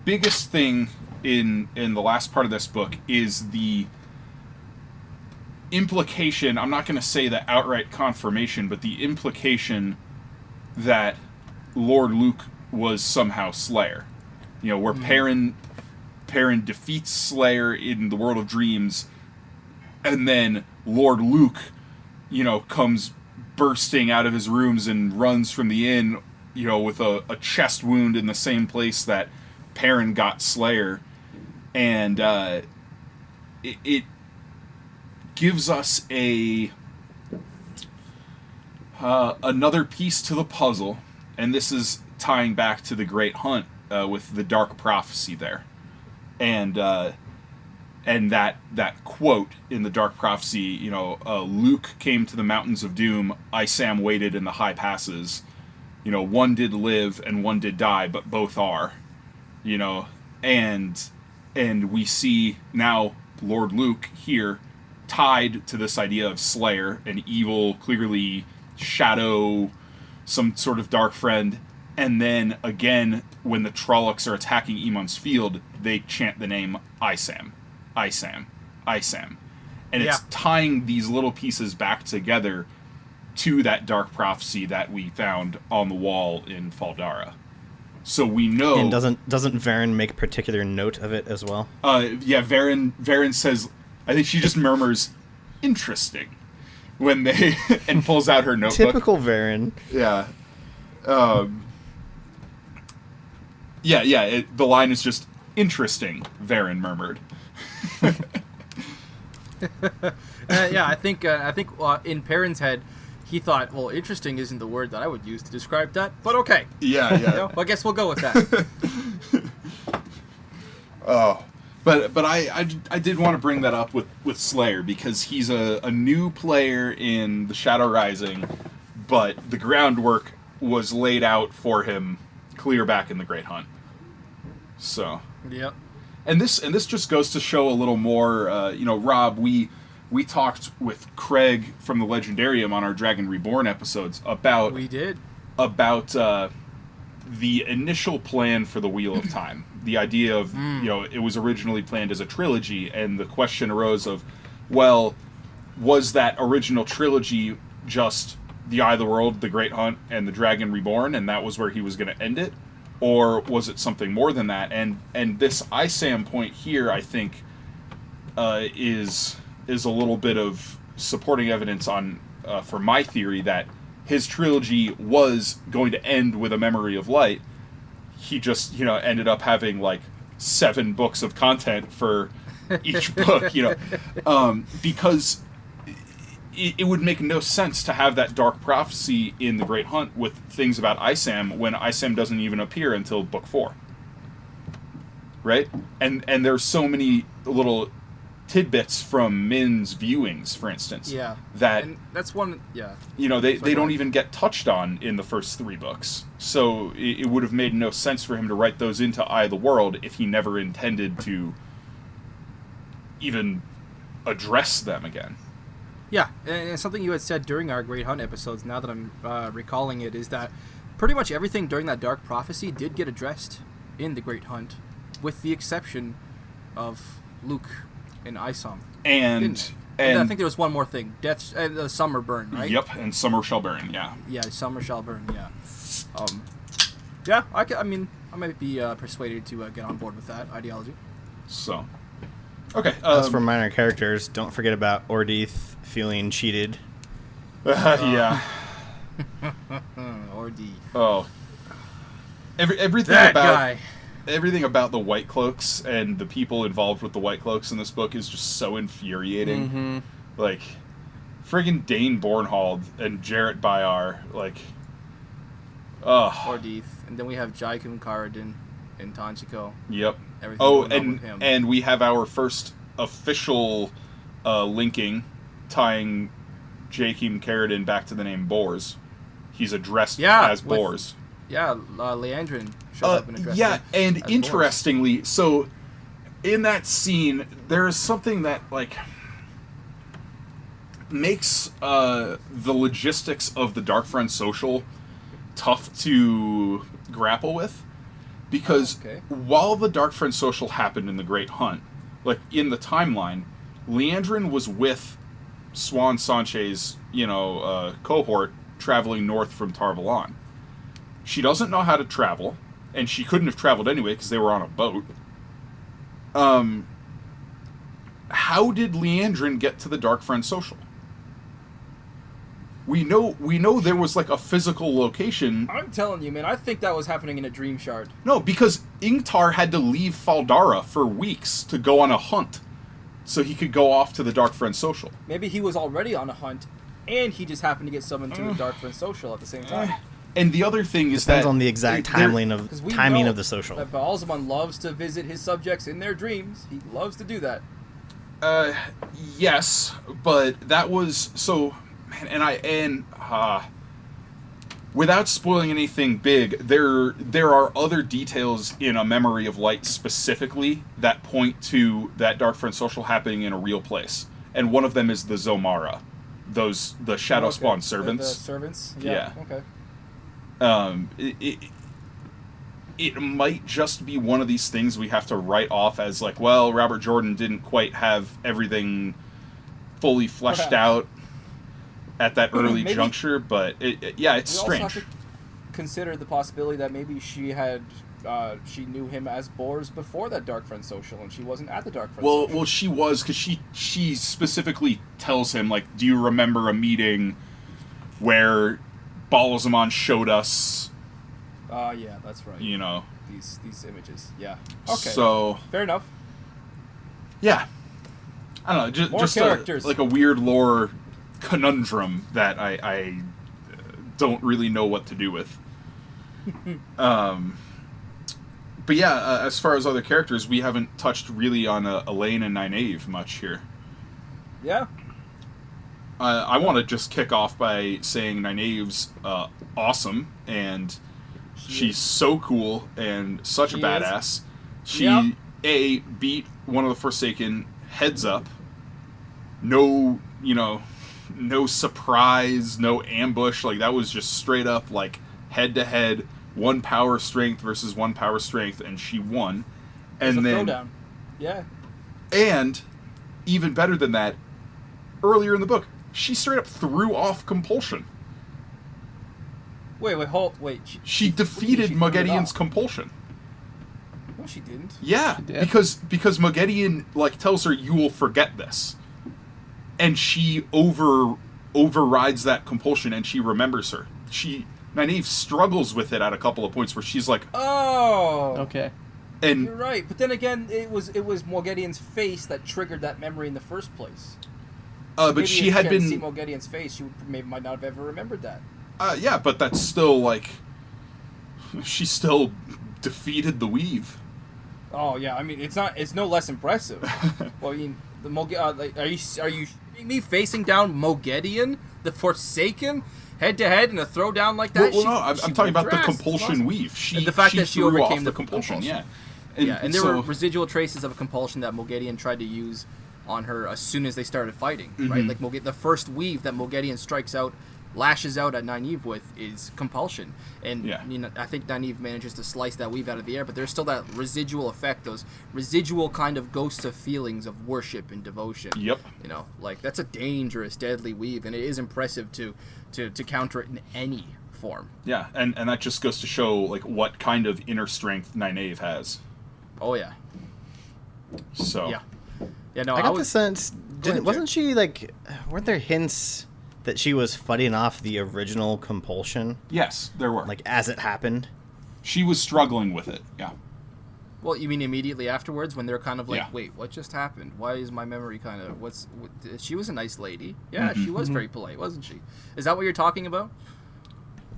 biggest thing in the last part of this book is the implication, I'm not going to say the outright confirmation, but the implication that Lord Luke was somehow Slayer. You know, where Perrin defeats Slayer in the World of Dreams, and then Lord Luke, you know, comes bursting out of his rooms and runs from the inn, you know, with a chest wound in the same place that Perrin got Slayer. And it gives us another piece to the puzzle, and this is tying back to the Great Hunt with the Dark Prophecy there. And that quote in the Dark Prophecy, you know, Luke came to the mountains of doom, Isam waited in the high passes. You know, one did live and one did die, but both are. You know, and we see now Lord Luke here tied to this idea of Slayer, an evil, clearly shadow, some sort of dark friend. And then again, when the Trollocs are attacking Emon's Field, they chant the name Isam. Isam. Isam. And it's tying these little pieces back together to that Dark Prophecy that we found on the wall in Faldara. So we know... And doesn't Varen make particular note of it as well? Yeah, Varen says... I think she just murmurs, "Interesting," when they... and pulls out her notebook. Typical Varen. Yeah. The line is just, "Interesting," Varen murmured. I think in Perrin's head, he thought, well, interesting isn't the word that I would use to describe that, but okay. Yeah. You know, I guess we'll go with that. Oh, but I did want to bring that up with Slayer, because he's a new player in the Shadow Rising, but the groundwork was laid out for him clear back in the Great Hunt. So. Yep. And this just goes to show a little more, you know, Rob, we talked with Craig from the Legendarium on our Dragon Reborn episodes about... We did. About the initial plan for the Wheel of Time. The idea of, you know, it was originally planned as a trilogy, and the question arose of, well, was that original trilogy just the Eye of the World, the Great Hunt, and the Dragon Reborn, and that was where he was going to end it? Or was it something more than that? And this Isam point here, I think, is a little bit of supporting evidence on for my theory that his trilogy was going to end with A Memory of Light. He just, ended up having like 7 books of content for each book, because it would make no sense to have that dark prophecy in The Great Hunt with things about Isam when Isam doesn't even appear until book 4. Right? And there's so many little tidbits from Min's viewings, for instance. Yeah. That, and that's one, yeah. They don't even get touched on in the first 3 books. So it would have made no sense for him to write those into Eye of the World if he never intended to even address them again. Yeah, and something you had said during our Great Hunt episodes, now that I'm recalling it, is that pretty much everything during that Dark Prophecy did get addressed in the Great Hunt, with the exception of Luke and Isam. And I think there was one more thing. Death, Summer Burn, right? Yep, and Summer Shall Burn, yeah. Yeah, Summer Shall Burn, yeah. Yeah, I might be persuaded to get on board with that ideology. So, okay. As for minor characters, don't forget about Ordith feeling cheated. Yeah. Ordith. Oh. Everything That about guy. Everything about the White Cloaks and the people involved with the White Cloaks in this book is just so infuriating. Mm-hmm. Like, friggin' Dane Bornhold and Jarrett Bayar, like, ugh. Ordith. And then we have Jaikum Couladin and Tanchiko. Yep. Everything Oh, going on with him. and we have our first official linking, tying Jaikum Couladin back to the name Bors. He's addressed as Bors. Yeah, Leandrin shows up and addresses yeah, him and as interestingly, so in that scene, there is something that like makes the logistics of the Dark Friend social tough to grapple with, because while the Dark Friend social happened in the Great Hunt, like in the timeline, Leandrin was with Swan Sanche's cohort traveling north from Tarvalon. She doesn't know how to travel, and she couldn't have traveled anyway because they were on a boat. How did Leandrin get to the Dark Friend social? We know there was like a physical location. I'm telling you, man, I think that was happening in a dream shard. No, because Ingtar had to leave Faldara for weeks to go on a hunt, so he could go off to the Dark Friend social. Maybe he was already on a hunt, and he just happened to get summoned to the Dark Friend social at the same time. And the other thing is Depends that on the exact timing of the social. That Baalzamon loves to visit his subjects in their dreams. He loves to do that. Yes, but that was so. Man, without spoiling anything big, there are other details in A Memory of Light specifically that point to that Dark Friend social happening in a real place, and one of them is the Zomara, the Shadow Spawn servants. The servants. Yeah. Okay. It might just be one of these things we have to write off as like, well, Robert Jordan didn't quite have everything fully fleshed out at that early juncture, but it's strange. Also have to consider the possibility that maybe she knew him as Bors before that Dark Friend social, and she wasn't at the Dark Friend social. Well, she was, because she specifically tells him, like, do you remember a meeting where Baalzamon showed us? Yeah, that's right. These images. Yeah. Okay. So fair enough. Yeah. I don't know. Just characters. Like a weird lore conundrum that I don't really know what to do with. But yeah, as far as other characters, we haven't touched really on Elaine and Nynaeve much here. Yeah. I want to just kick off by saying Nynaeve's awesome, and she's so cool and such a badass. She beat one of the Forsaken heads up. No surprise, no ambush. Like, that was just straight up, like, head to head, one power strength versus one power strength, and she won. And then throwdown. Yeah. And even better than that, earlier in the book, she straight up threw off compulsion. Wait. She defeated Moghedien's compulsion. No, she didn't. Yeah, she did. because Moghedien, like, tells her, you will forget this. And she overrides that compulsion and she remembers her. Nynaeve struggles with it at a couple of points where she's like, Oh. Okay. and You're right, but then again, it was Morgedian's face that triggered that memory in the first place. but Maybe she if had hadn't seen been, Morgedian's face, she might not have ever remembered that. yeah, but that's still like, she still defeated the Weave. Oh yeah, I mean it's no less impressive. Well, I mean are you shitting me facing down Mogedian, the Forsaken, head to head in a throwdown like that? Well, no, I'm she talking about the dressed. compulsion Awesome. Weave. And the fact that she threw overcame off the compulsion. compulsion. Yeah, And there so, were residual traces of a compulsion that Mogedian tried to use on her as soon as they started fighting, right? Mhm. Like the first weave that Mogedian strikes out, lashes out at Nynaeve with is compulsion. And Yeah. you know, I think Nynaeve manages to slice that weave out of the air, but there's still that residual effect, those residual kind of ghosts of feelings of worship and devotion. Yep. You know, like that's a dangerous, deadly weave, and it is impressive to counter it in any form. Yeah, and that just goes to show like what kind of inner strength Nynaeve has. Oh yeah. So Yeah. Yeah, no, I got the was sense, ahead, wasn't she like, weren't there hints that she was fighting off the original compulsion, yes, there were. like as it happened? She was struggling with it. Yeah. Well, you mean immediately afterwards when they're kind of like, Yeah. wait, what just happened? Why is my memory kind of she was a nice lady. Yeah, she was very polite, wasn't she? Is that what you're talking about?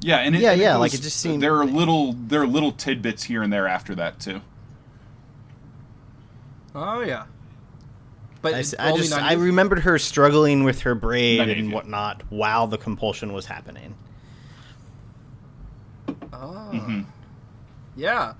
Yeah, and Yeah, and yeah, goes- like, it just seemed- there are little tidbits here and there after that too. Oh yeah. But I remembered her struggling with her braid Nynaeve, and yeah. whatnot while the compulsion was happening. Oh. Mhm. Yeah.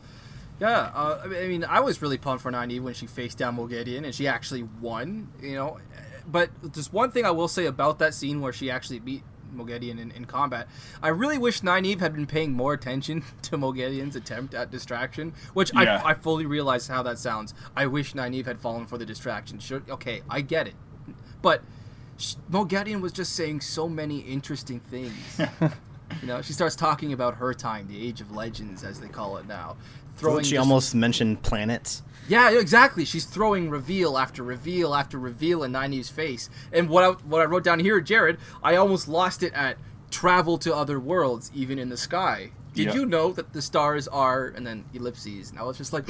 Yeah. I mean, I was really pumped for Nynaeve when she faced down Mogedian and she actually won, you know. But there's one thing I will say about that scene where she actually beat Mogedian in combat. I really wish Nynaeve had been paying more attention to Mogedian's attempt at distraction, which Yeah. I fully realize how that sounds. I wish Nynaeve had fallen for the distraction. Sure, okay, I get it. But Mogedian was just saying so many interesting things. You know, she starts talking about her time, the Age of Legends, as they call it now. She almost mentioned planets. Yeah, exactly. She's throwing reveal after reveal after reveal in Nynaeve's face. And what I wrote down here, Jarrod, I almost lost it at travel to other worlds, even in the sky. Did Yeah. you know that the stars are, and then ellipses, and I was just like,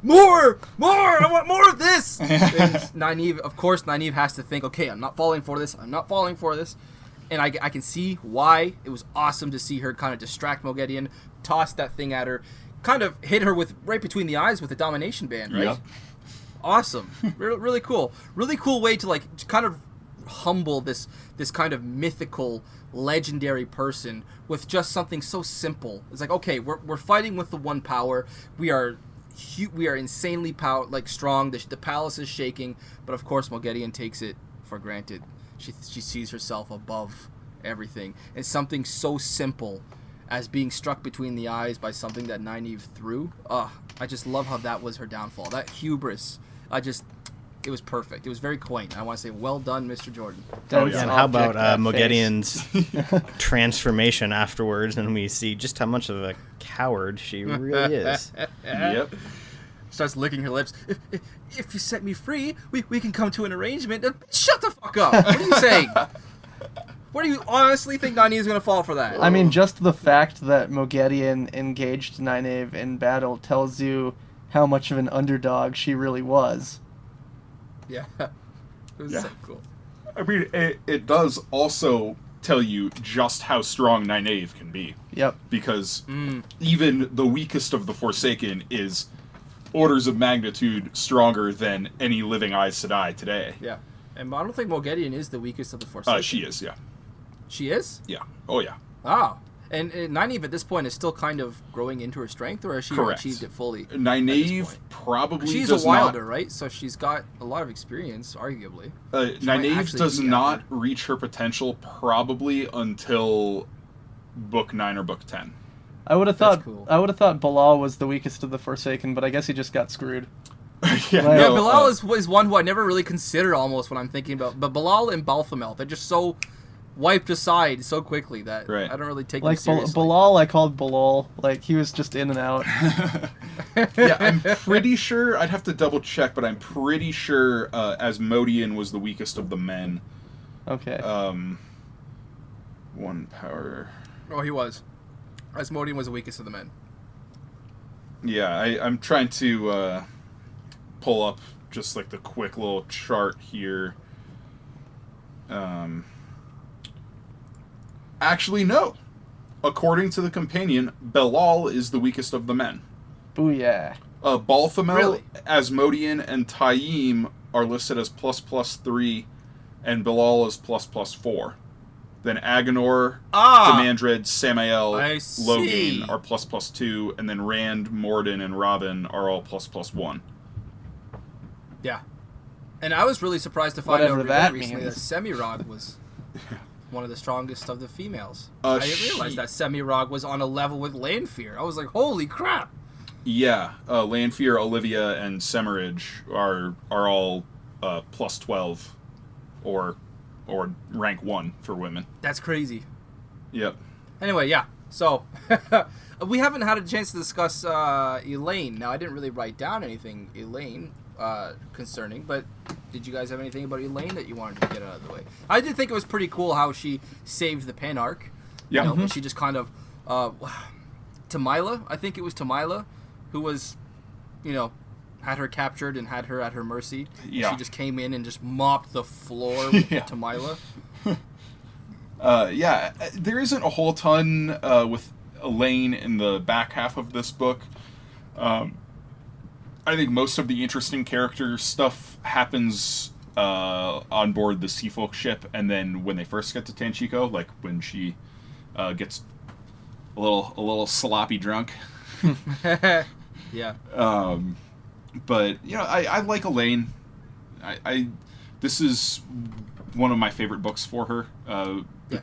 more! I want more of this! And Nynaeve has to think, okay, I'm not falling for this. And I can see why. It was awesome to see her kind of distract Mogedian, toss that thing at her, kind of hit her with right between the eyes with the domination band, right? Yep. Awesome. Really cool. Really cool way to like to kind of humble this kind of mythical, legendary person with just something so simple. It's like, okay, we're fighting with the one power. We are insanely strong. The palace is shaking, but of course Mogedian takes it for granted. She sees herself above everything, and something so simple as being struck between the eyes by something that Nynaeve threw. I just love how that was her downfall. That hubris. It was perfect. It was very quaint. I want to say, well done, Mr. Jordan. Oh, yeah. And how about Object that Mogedian's transformation afterwards, and we see just how much of a coward she really is. Yep. Starts licking her lips. If you set me free, we can come to an arrangement. Shut the fuck up. What are you saying? What do you honestly think Nynaeve's going to fall for that? I mean, just the fact that Mogedian engaged Nynaeve in battle tells you how much of an underdog she really was. Yeah. It was Yeah. so cool. I mean, it does also tell you just how strong Nynaeve can be. Yep. Because even the weakest of the Forsaken is orders of magnitude stronger than any living Aes Sedai today. Yeah. And I don't think Mogedian is the weakest of the Forsaken. She is, yeah. She is? Yeah. Oh, yeah. Oh. And Nynaeve at this point is still kind of growing into her strength, or has she Correct. achieved it fully? Nynaeve probably She's does a wilder, not... right? So she's got a lot of experience, arguably. might Nynaeve actually does be at not her. reach her potential probably until Book 9 or Book 10. I would have That's thought cool. Bilal was the weakest of the Forsaken, but I guess he just got screwed. Yeah, Right. Yeah, no, Bilal is one who I never really consider almost when I'm thinking about. But Bilal and Balthamel, they're just so wiped aside so quickly that Right. I don't really take Like them seriously. Bilal, I called Bilal. Like he was just in and out. Yeah, I'm pretty sure, I'd have to double check, but I'm pretty sure Asmodean was the weakest of the men. Okay. 1 power. Oh, he was. Asmodean was the weakest of the men. Yeah, I'm trying to pull up just like the quick little chart here. Actually, no. According to the companion, Belal is the weakest of the men. Booyah. Balthamel, Really? Asmodean, and Taim are listed as ++3, and Belal is ++4. Then Agenor, Demandred, Samael, I see. Logain are ++2, and then Rand, Morden, and Robin are all ++1. Yeah. And I was really surprised to find Whatever out that recently that means. Semirog was one of the strongest of the females. Uh, I didn't realize that Semirog was on a level with Lanfear. I was like, holy crap. Yeah, Lanfear, Olivia, and Semirage are all +12, or rank 1 for women. That's crazy. Yep. Anyway, yeah. So, we haven't had a chance to discuss Elaine. Now, I didn't really write down anything Elaine concerning, but did you guys have anything about Elaine that you wanted to get out of the way? I did think it was pretty cool how she saved the Panarch. Yeah. You know, she just kind of... Tamila, I think it was Tamila, who was, you know, had her captured and had her at her mercy. Yeah. She just came in and just mopped the floor with Yeah. Tamila. Yeah, there isn't a whole ton with Elaine in the back half of this book. I think most of the interesting character stuff happens on board the Seafolk ship, and then when they first get to Tanchico, like when she gets a little sloppy drunk. Yeah. But you know, I like Elaine. This is one of my favorite books for her.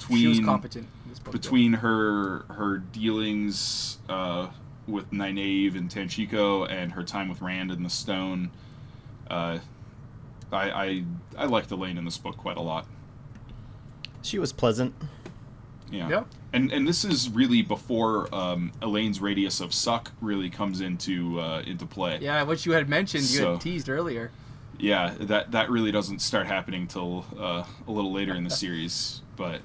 She was competent in this book. Between her dealings with Nynaeve and Tanchico and her time with Rand and the Stone, I liked Elaine in this book quite a lot. She was pleasant. Yeah. Yeah. And this is really before Elaine's radius of suck really comes into play. Yeah, what you had mentioned, you So- had teased earlier. Yeah, that really doesn't start happening till a little later in the series. But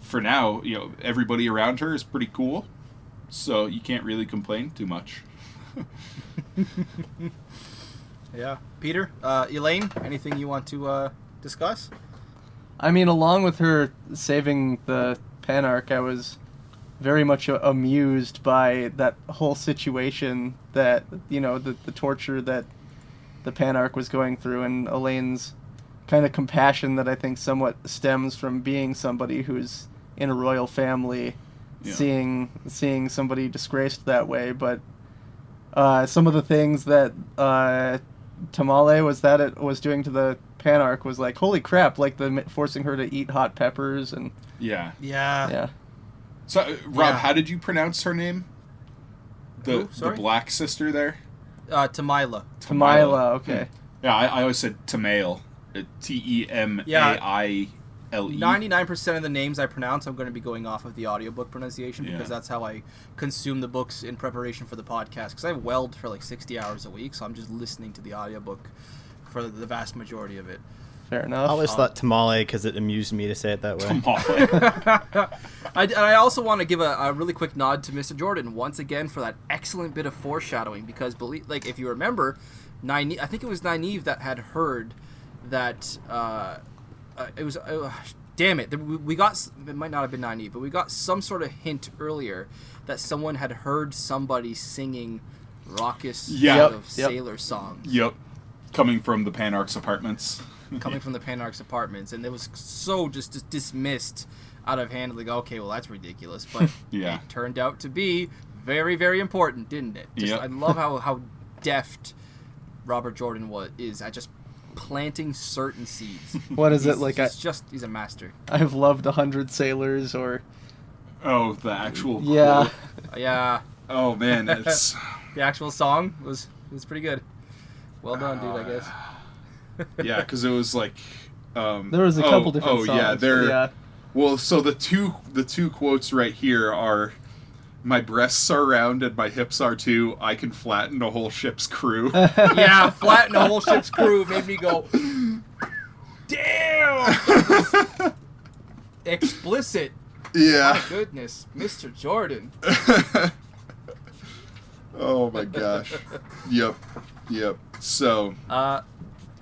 for now, you know, everybody around her is pretty cool, so you can't really complain too much. Yeah. Peter, Elaine, anything you want to discuss? I mean, along with her saving the Panarch, I was very much amused by that whole situation, that, you know, the torture that the Panarch was going through, and Elaine's kind of compassion that I think somewhat stems from being somebody who's in a royal family, Yeah. seeing somebody disgraced that way. But some of the things that Tamale was doing to the Panarch was like, holy crap, like forcing her to eat hot peppers, and Yeah. Yeah. So, Rob, Yeah. how did you pronounce her name? Who? The Sorry? black sister there? Tamila. Tamila, okay. Yeah, I always said Tamail. Temaile. 99% of the names I pronounce, I'm going to be going off of the audiobook pronunciation because Yeah. that's how I consume the books in preparation for the podcast. Because I weld for like 60 hours a week, so I'm just listening to the audiobook for the vast majority of it. Fair I enough. always thought tamale because it amused me to say it that way. Tamale. I also want to give a really quick nod to Mr. Jordan once again for that excellent bit of foreshadowing, because if you remember, I think it was Nynaeve that had heard that it was damn it, we got, it might not have been Nynaeve, but we got some sort of hint earlier that someone had heard somebody singing raucous Yeah. sort of Yep. sailor songs Yep. Coming from the Panarch's apartments. coming from the Panarch's apartments, and it was so just dismissed out of hand, like, okay, well, that's ridiculous, but Yeah. it turned out to be very, very important, didn't it? Yep. I love how deft Robert Jordan is at just planting certain seeds. What is it, He's- like he's a master. I've loved 100 sailors, or Oh, the actual yeah. quote. Yeah, Oh, man, it's... the actual song was pretty good. Well done, dude, I guess. Yeah, because it was like... There was a couple different songs. yeah, but yeah. Well, so the two quotes right here are, "My breasts are round and my hips are too. I can flatten a whole ship's crew." Yeah, flatten the whole ship's crew made me go, damn! Explicit Yeah. My goodness, Mr. Jordan. Oh my gosh. Yep. So.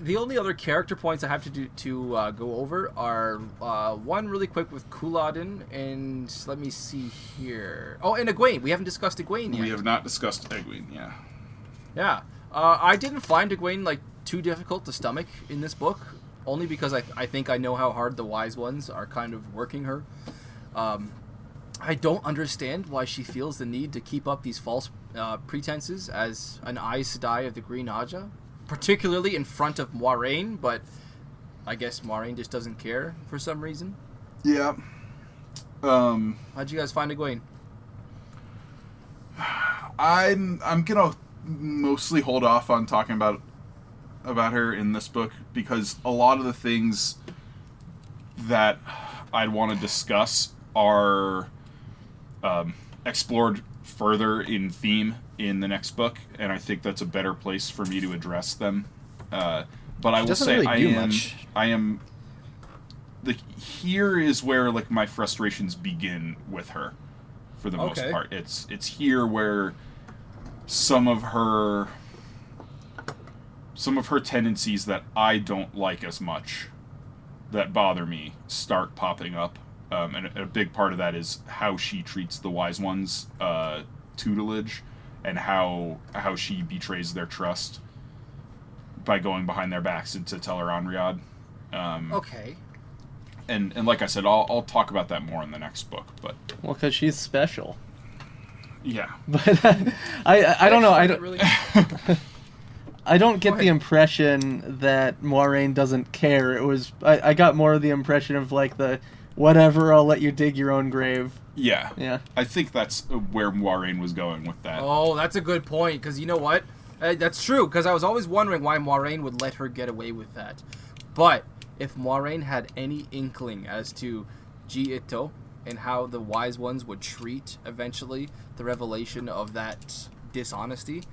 The only other character points I have to go over are one really quick with Couladin, and let me see here. Oh, and Egwene. We haven't discussed Egwene yet. We have not discussed Egwene, yeah. Yeah. I didn't find Egwene like too difficult to stomach in this book, only because I think I know how hard the wise ones are kind of working her. I don't understand why she feels the need to keep up these false pretenses as an Aes Sedai of the Green Aja, particularly in front of Moiraine, but I guess Moiraine just doesn't care for some reason. Yeah. How'd you guys find Egwene? I'm gonna mostly hold off on talking about her in this book because a lot of the things that I'd want to discuss are explored further in theme in the next book, and I think that's a better place for me to address them. But I will say I am here is where like my frustrations begin with her for the most part. It's here where some of her tendencies that I don't like as much, that bother me, start popping up. And a big part of that is how she treats the Wise Ones' tutelage, and how she betrays their trust by going behind their backs and to tell her Anriad. And like I said, I'll talk about that more in the next book. But well, because she's special. Yeah. But I don't know. I don't get the impression that Moiraine doesn't care. It was I got more of the impression of like the whatever, I'll let you dig your own grave. Yeah. Yeah. I think that's where Moiraine was going with that. Oh, that's a good point, because you know what? That's true, because I was always wondering why Moiraine would let her get away with that. But if Moiraine had any inkling as to Ji Ito and how the Wise Ones would treat, eventually, the revelation of that dishonesty,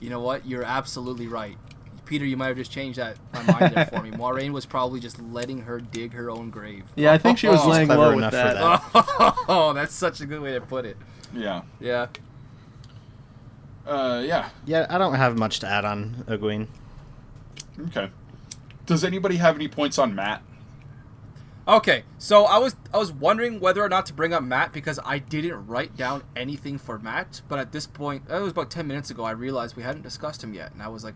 you know what? You're absolutely right. Peter, you might have just changed my mind there for me. Moiraine was probably just letting her dig her own grave. Yeah, I think she was laying low with that. Oh, that's such a good way to put it. Yeah. Yeah. Yeah. Yeah, I don't have much to add on Egwene. Okay. Does anybody have any points on Matt? Okay, so I was wondering whether or not to bring up Matt because I didn't write down anything for Matt, but at this point, it was about 10 minutes ago, I realized we hadn't discussed him yet, and I was like,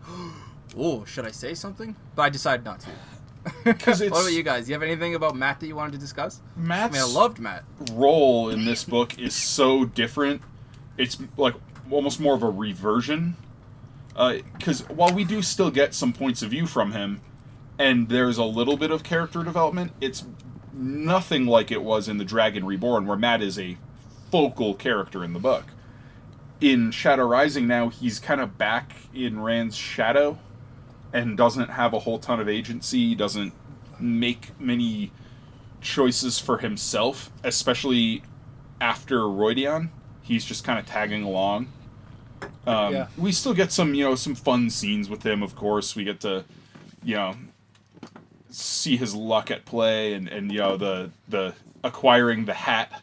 oh, should I say something? But I decided not to. What about you guys? Do you have anything about Matt that you wanted to discuss? Matt's I loved Matt. role in this book is so different. It's like almost more of a reversion. Because while we do still get some points of view from him, and there's a little bit of character development, it's nothing like it was in The Dragon Reborn, where Matt is a focal character in the book. In Shadow Rising now, he's kind of back in Rand's shadow and doesn't have a whole ton of agency, doesn't make many choices for himself, especially after Roydion. He's just kind of tagging along. We still get some fun scenes with him, of course. We get to, see his luck at play and the acquiring the hat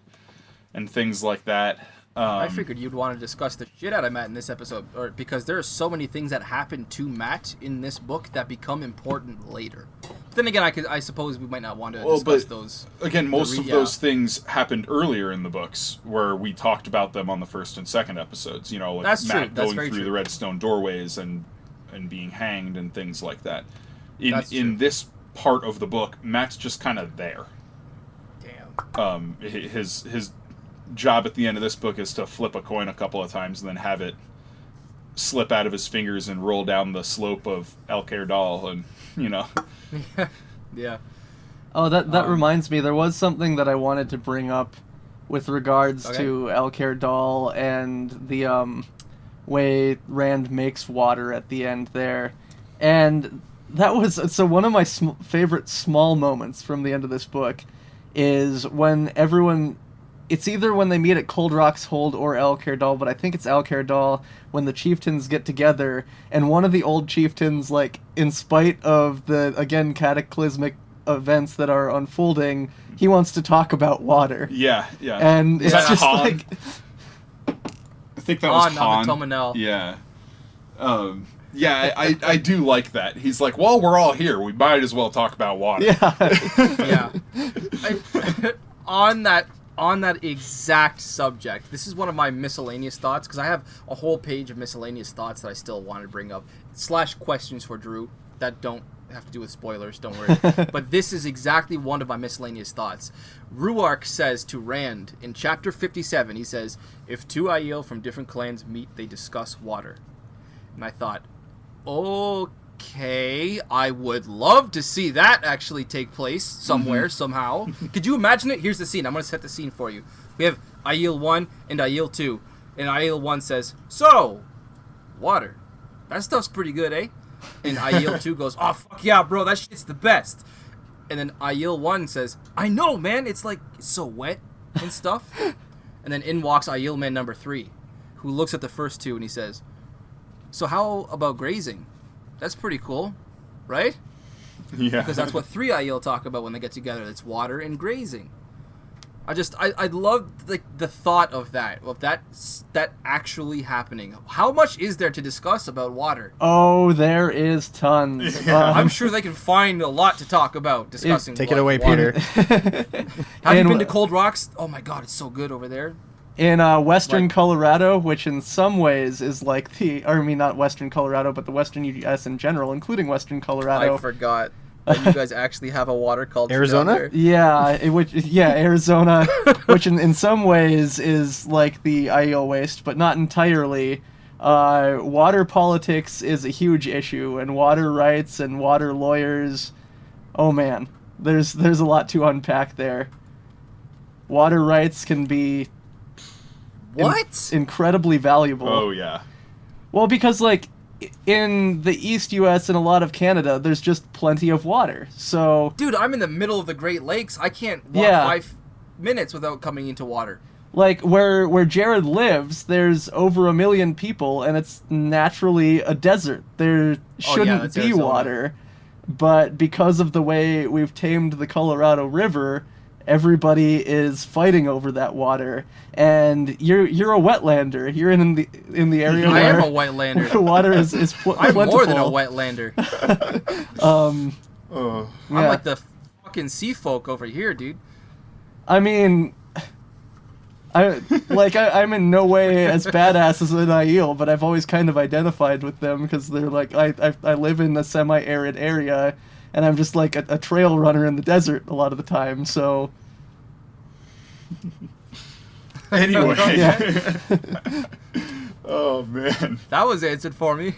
and things like that. I figured you'd want to discuss the shit out of Matt in this episode, because there are so many things that happen to Matt in this book that become important later. But then again, I suppose we might not want to discuss those. Again, most of those things happened earlier in the books, where we talked about them on the first and second episodes. Like That's Matt true. going through the Redstone doorways and being hanged and things like that. In this part of the book, Matt's just kind of there. Damn. His job at the end of this book is to flip a coin a couple of times and then have it slip out of his fingers and roll down the slope of Alcair Dal, and Yeah. Oh, that reminds me. There was something that I wanted to bring up with regards to Alcair Dal and the way Rand makes water at the end there, and that was one of my favorite small moments from the end of this book is when everyone. It's either when they meet at Cold Rock's Hold or Alcair Dal, but I think it's Alcair Dal, when the chieftains get together, and one of the old chieftains, like, in spite of the, again, cataclysmic events that are unfolding, he wants to talk about water. Yeah. And Was it's that just Han? like, I think that was no, Han. the Tomanel. Yeah. I do like that. He's like, well, we're all here. We might as well talk about water. yeah. Yeah. On that exact subject, this is one of my miscellaneous thoughts, because I have a whole page of miscellaneous thoughts that I still wanted to bring up, / questions for Drew that don't have to do with spoilers, don't worry. But this is exactly one of my miscellaneous thoughts. Ruark says to Rand in chapter 57, he says, if two Aiel from different clans meet, they discuss water. And I thought, okay, I would love to see that actually take place somewhere, somehow. Could you imagine it? Here's the scene. I'm going to set the scene for you. We have Aiel 1 and Aiel 2. And Aiel 1 says, so, water. That stuff's pretty good, eh? And Aiel 2 goes, oh, fuck yeah, bro, that shit's the best. And then Aiel 1 says, I know, man, it's so wet and stuff. And then in walks Aiel man number 3, who looks at the first two and he says, so how about grazing? That's pretty cool, right? Yeah. Because that's what 3 Aiel talk about when they get together. It's water and grazing. I love the thought of that actually happening. How much is there to discuss about water? Oh, there is tons. Yeah. I'm sure they can find a lot to talk about discussing. Take it away, water. Peter. Have you And- been to Cold Rocks? Oh my god, it's so good over there. In western Like- Colorado, which in some ways is like not western Colorado, but the western U.S. in general, including western Colorado. I forgot that you guys actually have a water culture. Arizona? down there. Yeah, Arizona, which in some ways is like the Aiel waste, but not entirely. Water politics is a huge issue, and water rights and water lawyers. Oh man, there's a lot to unpack there. Water rights can be What? incredibly valuable. Oh yeah. Well, because in the East U.S. and a lot of Canada, there's just plenty of water. So Dude, I'm in the middle of the Great Lakes. I can't walk Yeah. 5 minutes without coming into water. where Jarrod lives, there's over 1 million people, and it's naturally a desert. There shouldn't that's be Arizona. water, but because of the way we've tamed the Colorado River, everybody is fighting over that water. And you're a wetlander. You're in the area I where am a wetlander. where water is I'm plentiful. more than a wetlander. Oh. I'm Yeah. like the fucking sea folk over here, dude. I mean, I'm in no way as badass as an Aiel, but I've always kind of identified with them because they're like, I live in a semi-arid area, and I'm just like a trail runner in the desert a lot of the time, so... Anyway. Yeah. Oh man. That was answered for me.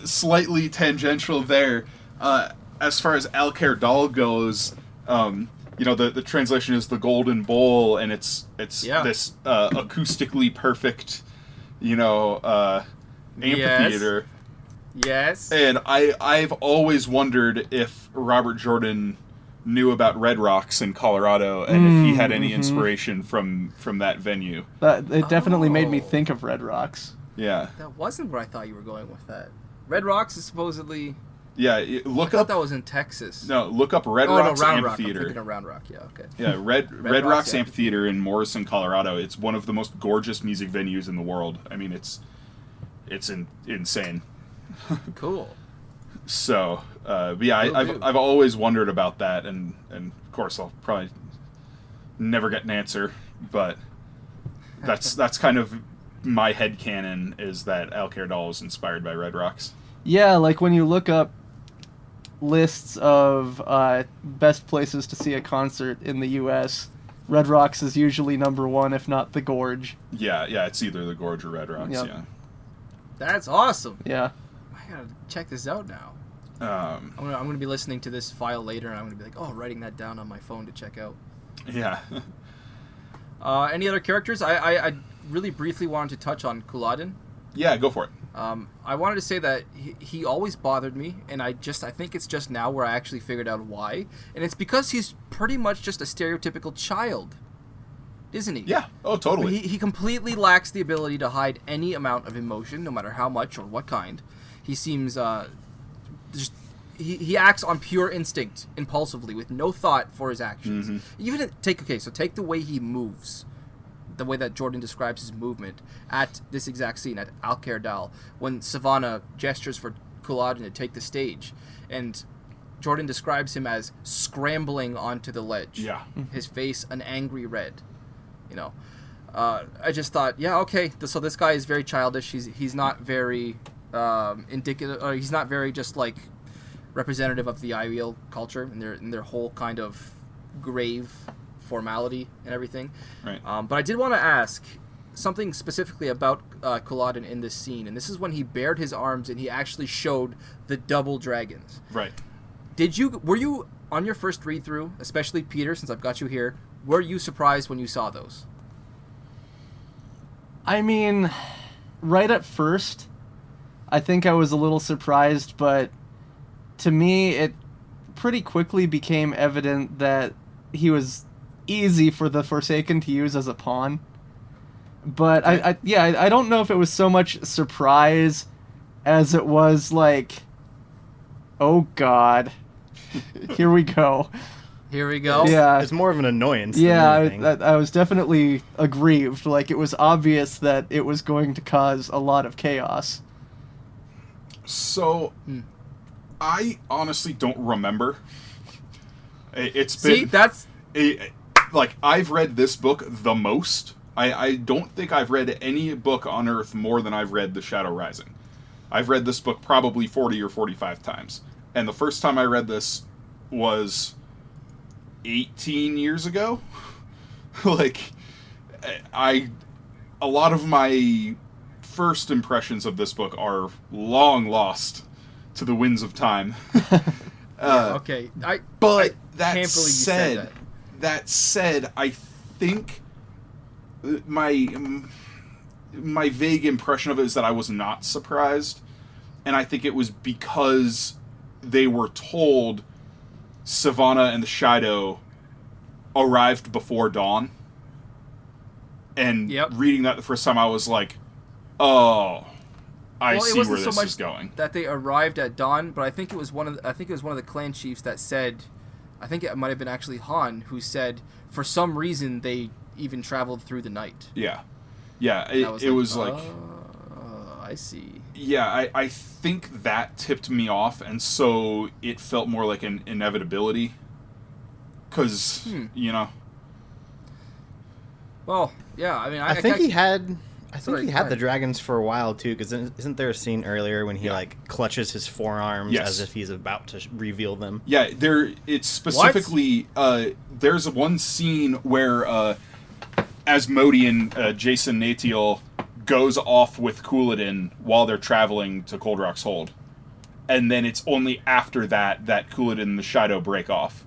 Slightly tangential there. As far as Alcair Dal goes, the translation is the Golden Bowl, and it's Yeah. this acoustically perfect, amphitheater. Yes. And I've always wondered if Robert Jordan knew about Red Rocks in Colorado, and if he had any inspiration from that venue. It definitely made me Oh. think of Red Rocks. Yeah. That wasn't where I thought you were going with that. Red Rocks is supposedly... Yeah, I look thought up. that was in Texas. No, look up Red Oh, no, Rocks Round Rock. I'm Amphitheater. thinking of Round Rock, yeah, okay. Yeah, Red Rocks Rocks Amphitheater in Morrison, Colorado. It's one of the most gorgeous music venues in the world. I mean, it's insane. Cool. So, but yeah, Will do. I've always wondered about that, and of course I'll probably never get an answer, but that's kind of my headcanon, is that Alcair Dal is inspired by Red Rocks. Yeah, like when you look up lists of best places to see a concert in the U.S., Red Rocks is usually number one, if not the Gorge. Yeah, it's either the Gorge or Red Rocks. Yep. Yeah. That's awesome. Yeah. I gotta check this out now. Um, I'm gonna be listening to this file later, and I'm gonna be like, oh, writing that down on my phone to check out. yeah. Any other characters? I really briefly wanted to touch on Couladin. Yeah, go for it. I wanted to say that he always bothered me, and I think it's just now where I actually figured out why. And it's because he's pretty much just a stereotypical child, isn't he? Yeah. Oh, totally. He completely lacks the ability to hide any amount of emotion, no matter how much or what kind. He seems he acts on pure instinct, impulsively, with no thought for his actions. Even take the way he moves, the way that Jordan describes his movement at this exact scene at Alcair Dal, when Savannah gestures for Couladin to take the stage, and Jordan describes him as scrambling onto the ledge. Yeah. His face an angry red. I just thought, yeah, okay. So this guy is very childish. He's not very indicative, or he's not very just like representative of the Aiel culture and their whole kind of grave formality and everything. Right. But I did want to ask something specifically about Couladin in this scene, and this is when he bared his arms and he actually showed the double dragons. Right. Were you on your first read through, especially Peter, since I've got you here, were you surprised when you saw those? I mean, right at first, I think I was a little surprised, but to me, it pretty quickly became evident that he was easy for the Forsaken to use as a pawn. But I don't know if it was so much surprise as it was like, oh God, here we go. Here we go. Yeah, It's more of an annoyance. yeah. Than anything. I was definitely aggrieved. Like, it was obvious that it was going to cause a lot of chaos. So, I honestly don't remember. It's been... See, that's... like, I've read this book the most. I don't think I've read any book on Earth more than I've read The Shadow Rising. I've read this book probably 40 or 45 times. And the first time I read this was 18 years ago. Like, a lot of my first impressions of this book are long lost to the winds of time. Okay. But I can't believe you said that. That said, I think my vague impression of it is that I was not surprised, and I think it was because they were told Savannah and the Shadow arrived before dawn. And reading that the first time, I was like, "Oh, I see where this is going." That they arrived at dawn, but I think it was one of the clan chiefs that said, I think it might have been actually Han who said, for some reason they even traveled through the night. Yeah. It was like, I see. Yeah, I think that tipped me off, and so it felt more like an inevitability. Because, Well, yeah, I mean, I think he had Sorry, the dragons for a while too, because isn't there a scene earlier when he like clutches his forearms as if he's about to reveal them? Yeah, it's specifically there's one scene where Asmodean Jason Natiel goes off with Couladin while they're traveling to Cold Rock's Hold, and then it's only after that Couladin and the Shadow break off.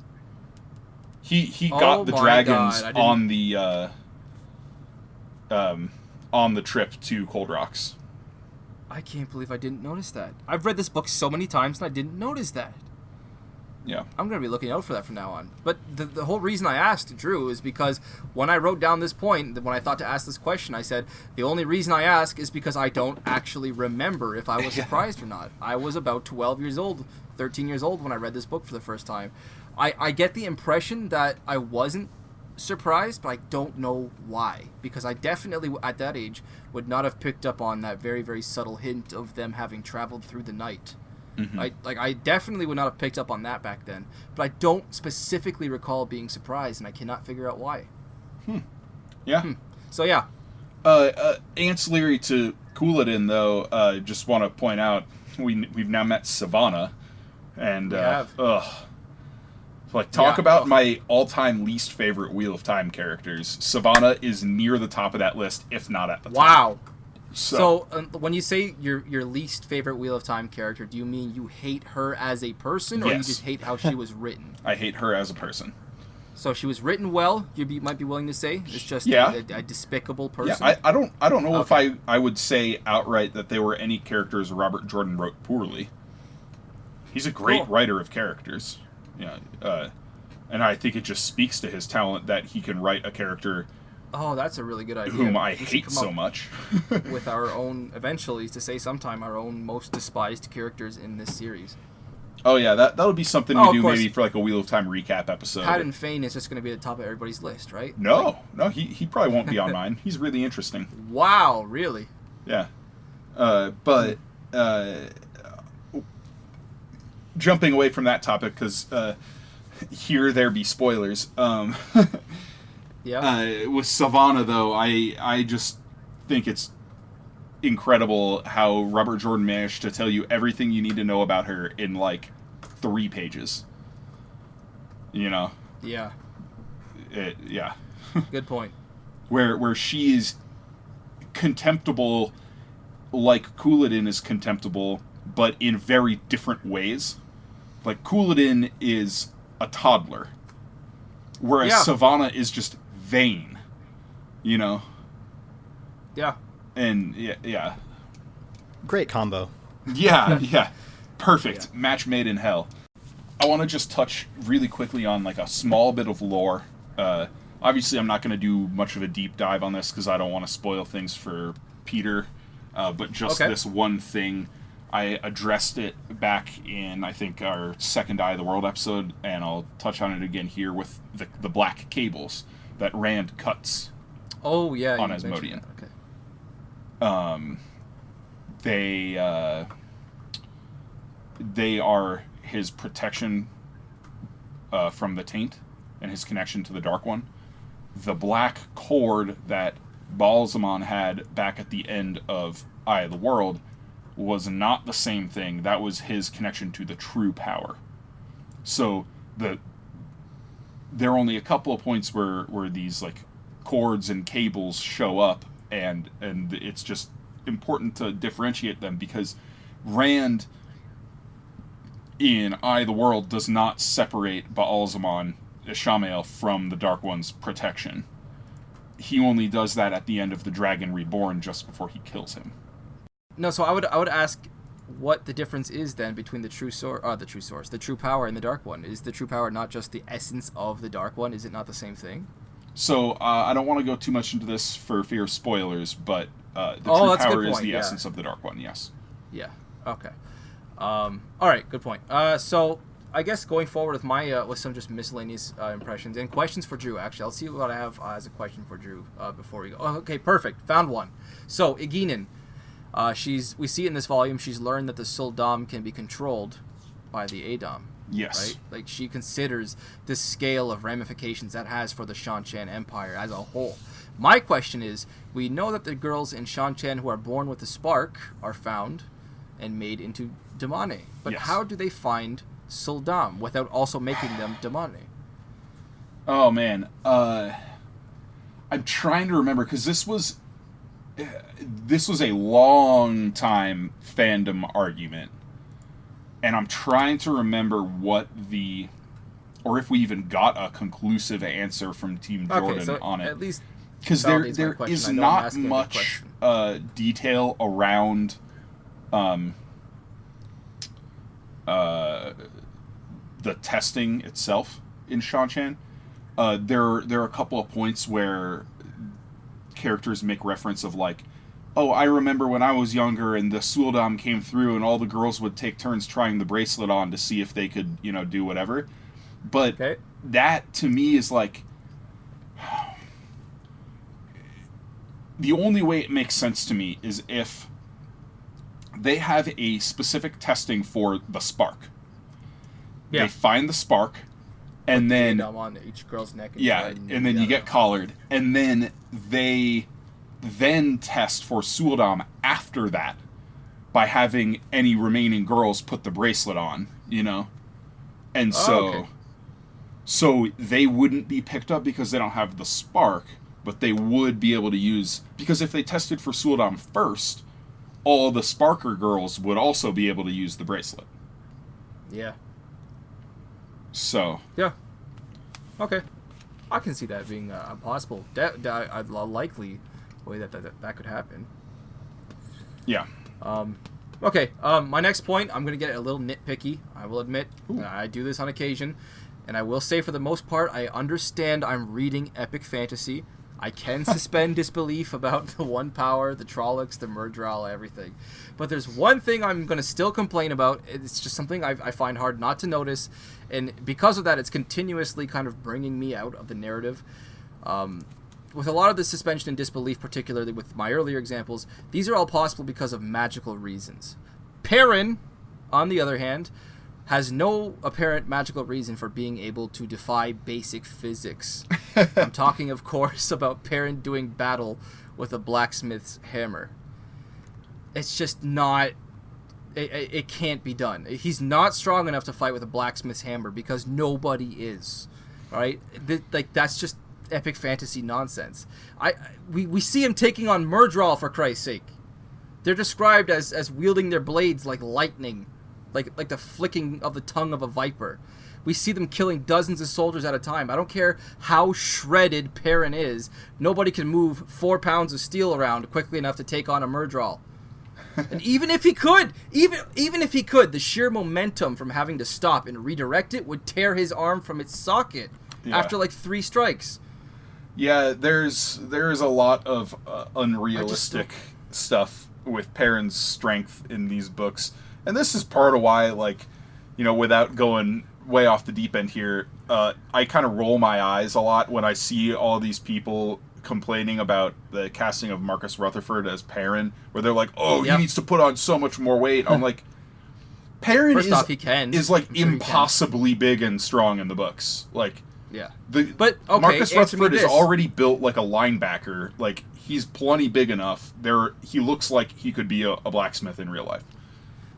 He got the dragons on the trip to Cold Rocks. I can't believe I didn't notice that. I've read this book so many times and I didn't notice that. Yeah. I'm going to be looking out for that from now on. But the whole reason I asked Drew is because when I wrote down this point, when I thought to ask this question, I said, the only reason I ask is because I don't actually remember if I was surprised or not. I was about 12 years old, 13 years old when I read this book for the first time. I get the impression that I wasn't surprised, but I don't know why, because I definitely at that age would not have picked up on that very, very subtle hint of them having traveled through the night. I definitely would not have picked up on that back then, but I don't specifically recall being surprised, and I cannot figure out why. So yeah, ancillary to Couladin, though, just want to point out we've now met Savannah, and talk about my all-time least favorite Wheel of Time characters. Savannah is near the top of that list, if not at the top. Wow. So when you say your least favorite Wheel of Time character, do you mean you hate her as a person, or you just hate how she was written? I hate her as a person. So she was written well, you might be willing to say? It's just a despicable person? Yeah, I don't know if I would say outright that there were any characters Robert Jordan wrote poorly. He's a great writer of characters. Yeah, and I think it just speaks to his talent that he can write a character. Oh, that's a really good idea. Whom I hate so much. With our own, eventually, to say sometime, our own most despised characters in this series. Oh yeah, that would be something Oh, we of do course. maybe for like a Wheel of Time recap episode. Paddin Fane is just going to be at the top of everybody's list, right? No, he probably won't be on mine. He's really interesting. Wow, really? Yeah, but jumping away from that topic because here there be spoilers. Yeah. With Savannah though, I just think it's incredible how Robert Jordan managed to tell you everything you need to know about her in like 3 pages. You know, Yeah. yeah, Good point. where she is contemptible, like Couladin is contemptible, but in very different ways. Like Couladin is a toddler, whereas Yeah. Savannah is just vain. You know, Yeah. and yeah. Great combo. Yeah, perfect. Yeah. Match made in hell. I want to just touch really quickly on like a small bit of lore. Obviously, I'm not going to do much of a deep dive on this because I don't want to spoil things for Peter. But just Okay. this one thing, I addressed it back in, I think, our second Eye of the World episode, and I'll touch on it again here with the black cables that Rand cuts. Oh, yeah. On you Asmodean. mentioned that. Okay. They are his protection from the taint and his connection to the Dark One. The black cord that Balsamon had back at the end of Eye of the World was not the same thing. That was his connection to the true power. So there are only a couple of points where these like cords and cables show up, and it's just important to differentiate them because Rand in Eye of the World does not separate Baalzamon Ishamael from the Dark One's protection. He only does that at the end of the Dragon Reborn, just before he kills him. No, so I would ask what the difference is then between the true power and the Dark One. Is the true power not just the essence of the Dark One? Is it not the same thing? So I don't want to go too much into this for fear of spoilers, but the true that's a good power is point, the yeah. essence of the Dark One. Yes. Yeah. Okay. All right. Good point. So I guess going forward with my with some just miscellaneous impressions and questions for Drew. Actually, I'll see what I have as a question for Drew before we go. Oh, okay. Perfect. Found one. So Eginin, we see in this volume she's learned that the Suldam can be controlled by the Adom. Yes. Right? Like she considers the scale of ramifications that has for the Shan-Chan Empire as a whole. My question is, we know that the girls in Shan-Chan who are born with the spark are found and made into Damane. But Yes. how do they find Suldam without also making them Damane? Oh man, I'm trying to remember because this was a long time fandom argument, and I'm trying to remember or if we even got a conclusive answer from Team Jordan Okay, so on it. at least Because validates my there question. is I know I'm not asking a good much question. detail around the testing itself in Shan-Chan. There are a couple of points where characters make reference of like, oh, I remember when I was younger and the Suldam came through and all the girls would take turns trying the bracelet on to see if they could, do whatever. But Okay. that to me is like, the only way it makes sense to me is if they have a specific testing for the spark. Yeah. They find the spark, and then Adom on each girl's neck. and then you get collared, and then they test for Suldam after that by having any remaining girls put the bracelet on, and okay. so they wouldn't be picked up because they don't have the spark, but they would be able to use, because if they tested for Suldam first, all the Sparker girls would also be able to use the bracelet. Yeah. So Yeah. Okay. I can see that being possible. A likely way that could happen. yeah. Okay. My next point, I'm going to get a little nitpicky. I will admit. I do this on occasion. And I will say, for the most part, I understand I'm reading epic fantasy. I can suspend disbelief about the One Power, the Trollocs, the Murdral, everything. But there's one thing I'm going to still complain about. It's just something I find hard not to notice. And because of that, it's continuously kind of bringing me out of the narrative. With a lot of the suspension and disbelief, particularly with my earlier examples, these are all possible because of magical reasons. Perrin, on the other hand, has no apparent magical reason for being able to defy basic physics. I'm talking, of course, about Perrin doing battle with a blacksmith's hammer. It's just not... It can't be done. He's not strong enough to fight with a blacksmith's hammer because nobody is. Right? That's just epic fantasy nonsense. We see him taking on Murdral, for Christ's sake. They're described as wielding their blades like lightning. Like the flicking of the tongue of a viper. We see them killing dozens of soldiers at a time. I don't care how shredded Perrin is. Nobody can move 4 pounds of steel around quickly enough to take on a Murdral. And even if he could, the sheer momentum from having to stop and redirect it would tear his arm from its socket after like 3 strikes. Yeah, there's a lot of unrealistic stuff with Perrin's strength in these books. And this is part of why, like, you know, without going way off the deep end here, I kind of roll my eyes a lot when I see all these people complaining about the casting of Marcus Rutherford as Perrin, where they're like, "Oh, he needs to put on so much more weight." I'm like, Perrin is like impossibly big and strong in the books. Like, but Marcus Rutherford is already built like a linebacker. Like, he's plenty big enough. He looks like he could be a blacksmith in real life.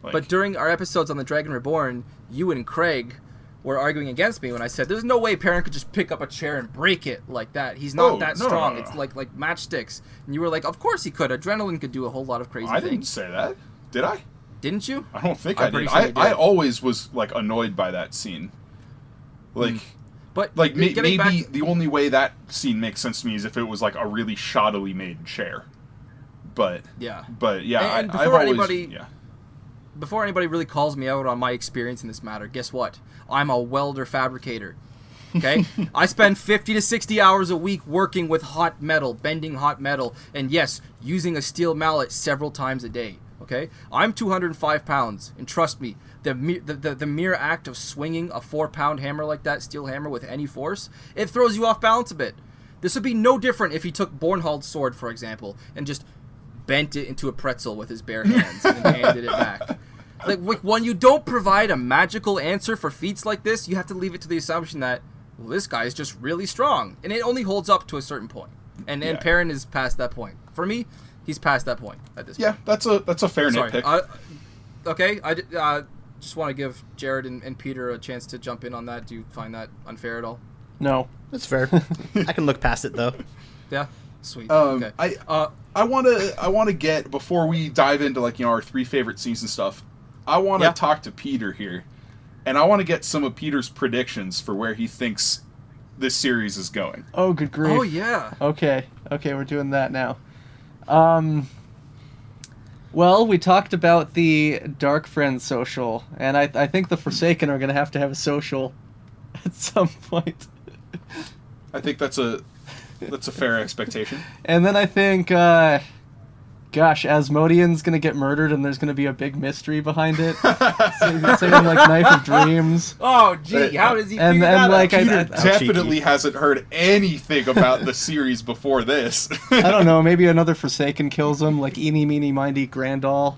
Like, but during our episodes on The Dragon Reborn, you and Craig were arguing against me when I said there's no way Perrin could just pick up a chair and break it like that. He's not that strong. No. It's like matchsticks. And you were like, of course he could. Adrenaline could do a whole lot of crazy things. I didn't say that. Did I? Didn't you? I don't think I did. Sure I always was like annoyed by that scene. Like, but like maybe the only way that scene makes sense to me is if it was like a really shoddily made chair. But yeah, and before anybody really calls me out on my experience in this matter, guess what? I'm a welder fabricator. Okay? I spend 50 to 60 hours a week working with hot metal, bending hot metal, and yes, using a steel mallet several times a day. Okay? I'm 205 pounds, and trust me, the mere act of swinging a 4-pound hammer like that, steel hammer, with any force, it throws you off balance a bit. This would be no different if he took Bornhald's sword, for example, and just bent it into a pretzel with his bare hands and then handed it back. Like, when you don't provide a magical answer for feats like this, you have to leave it to the assumption that, well, this guy is just really strong. And it only holds up to a certain point. And Perrin is past that point. For me, he's past that point at this point. Yeah, that's a fair nitpick. Okay, I just want to give Jarrod and Peter a chance to jump in on that. Do you find that unfair at all? No. That's fair. I can look past it, though. Yeah? Sweet. Okay. I want to get, before we dive into, like, you know, our 3 favorite scenes and stuff, I want to talk to Peter here, and I want to get some of Peter's predictions for where he thinks this series is going. Oh, good grief. Oh, yeah. Okay, we're doing that now. Well, we talked about the Dark Friends social, and I think the Forsaken are going to have a social at some point. I think that's a fair expectation. And then I think, Asmodean's going to get murdered, and there's going to be a big mystery behind it. Saying, like, Knife of Dreams. Oh, gee, how does he figure that like, out? Peter definitely hasn't heard anything about the series before this. I don't know, maybe another Forsaken kills him, like Eeny, Meeny, Mindy, Grandal.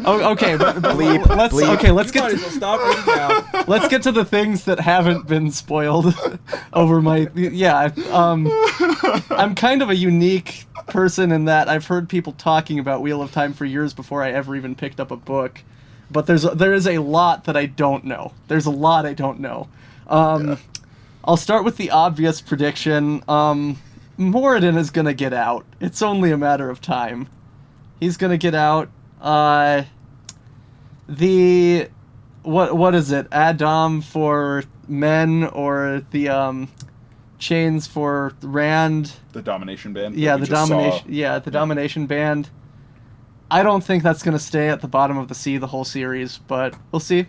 Okay, but let's get to, stop reading now. Let's get to the things that haven't been spoiled over my I'm kind of a unique person in that I've heard people talking about Wheel of Time for years before I ever even picked up a book, but there is a lot that I don't know. There's a lot I don't know. I'll start with the obvious prediction. Moradin is gonna get out. It's only a matter of time. He's gonna get out. What is it? Adam for men, or the chains for Rand? The Domination Band. Yeah, the Domination. Yeah, the Domination Band. I don't think that's gonna stay at the bottom of the sea the whole series, but we'll see.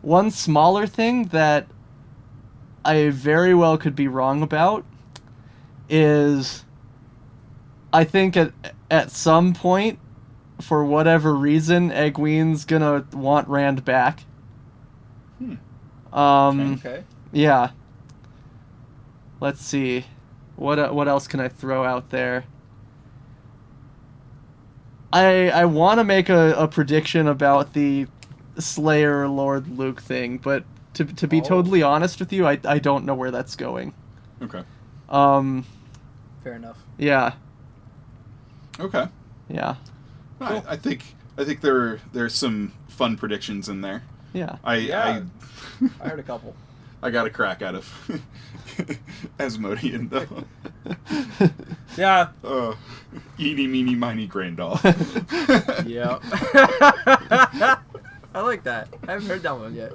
One smaller thing that I very well could be wrong about is I think at some point, for whatever reason, Egwene's gonna want Rand back. Okay. Yeah. Let's see. What else can I throw out there? I want to make a prediction about the Slayer Lord Luke thing, but to be totally honest with you, I don't know where that's going. Okay. Fair enough. Yeah. Okay. Yeah. Cool. I think there's some fun predictions in there. Yeah. I heard a couple. I got a crack out of Asmodean though. Yeah. Eeny, meeny, miny, Grandal. Yeah. I like that. I haven't heard that one yet.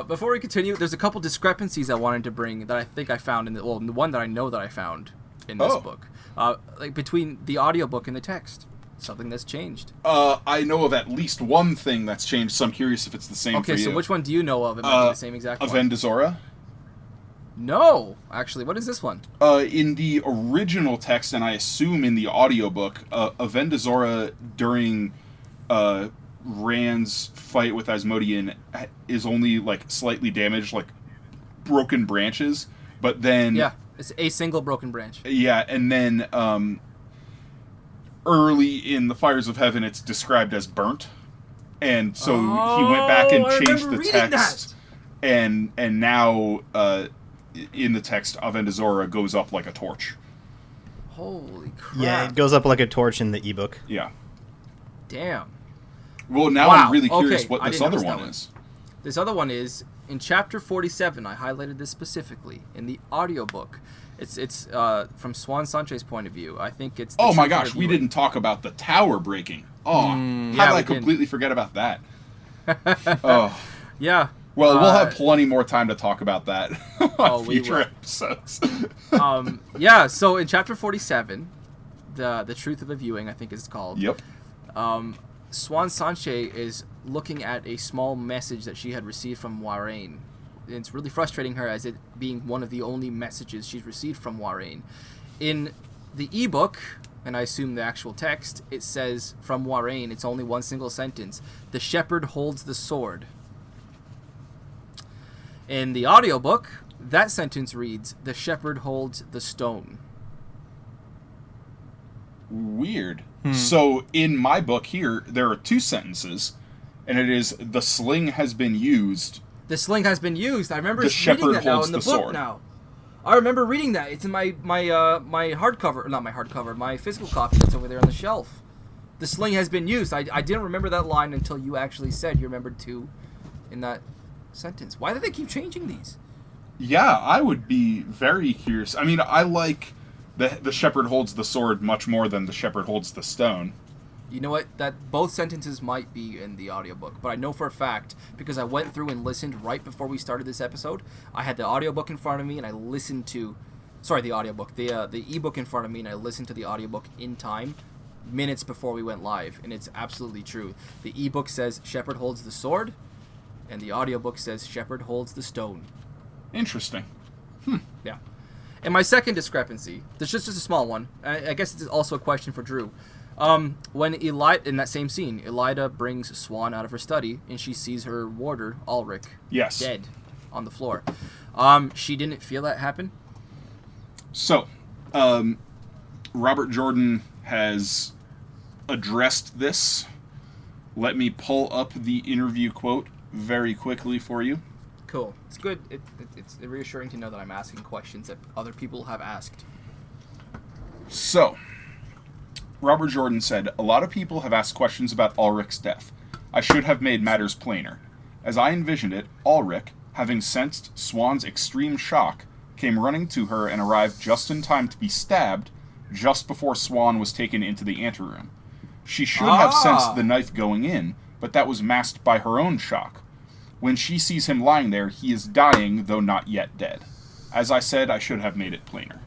Before we continue, there's a couple discrepancies I wanted to bring that I think I found the one that I know that I found in this book. Like between the audiobook and the text. Something that's changed. I know of at least one thing that's changed, so I'm curious if it's the same for you. Okay, so which one do you know of? It might be the same exact one. Avendazora? No, actually, what is this one? In the original text, and I assume in the audiobook, Avendazora during Rand's fight with Asmodean is only like slightly damaged, like broken branches, but then... Yeah, it's a single broken branch. Yeah, and then early in the Fires of Heaven, it's described as burnt. And so he went back and changed the text. And now in the text, Avendazora goes up like a torch. Holy crap. Yeah, it goes up like a torch in the ebook. Yeah. Damn. Well, now I'm really curious what this other one is. This other one is, in chapter 47, I highlighted this specifically, in the audiobook. It's from Swan Sanche's point of view. I think it's... Oh my gosh, we didn't talk about the tower breaking. Oh, how did I completely forget about that? Oh. Yeah. Well, we'll have plenty more time to talk about that on future episodes. Yeah, so in chapter 47, the Truth of a Viewing, I think it's called. Yep. Swan Sanche is looking at a small message that she had received from Warren. It's really frustrating her as it being one of the only messages she's received from Warren. In the ebook, and I assume the actual text, it says from Warren, it's only one single sentence, "The shepherd holds the sword." In the audiobook, that sentence reads, "The shepherd holds the stone." Weird. So in my book here, there are two sentences, and it is, "The sling has been used." The sling has been used. I remember The reading shepherd that now holds in the the book sword. now. I remember reading that. It's in my hardcover, not my hardcover, my physical copy that's over there on the shelf. The sling has been used. I didn't remember that line until you actually said you remembered two in that sentence. Why do they keep changing these? Yeah, I would be very curious. I mean, I like the shepherd holds the sword much more than the shepherd holds the stone. You know what? That both sentences might be in the audiobook, but I know for a fact because I went through and listened right before we started this episode. I had the audiobook in front of me and I listened to the audiobook, the ebook in front of me, and I listened to the audiobook in time minutes before we went live, and it's absolutely true. The ebook says shepherd holds the sword and the audiobook says shepherd holds the stone. Interesting. Yeah. And my second discrepancy, there's just a small one. I guess it's also a question for Drew. When in that same scene, Elida brings Swan out of her study and she sees her warder, Ulrich, Yes. dead on the floor. She didn't feel that happen? So, Robert Jordan has addressed this. Let me pull up the interview quote very quickly for you. Cool. It's good. It's reassuring to know that I'm asking questions that other people have asked. So, Robert Jordan said, "A lot of people have asked questions about Ulrich's death. I should have made matters plainer. As I envisioned it, Ulrich, having sensed Swan's extreme shock, came running to her and arrived just in time to be stabbed just before Swan was taken into the anteroom. She should have sensed the knife going in, but that was masked by her own shock. When she sees him lying there, he is dying, though not yet dead. As I said, I should have made it plainer."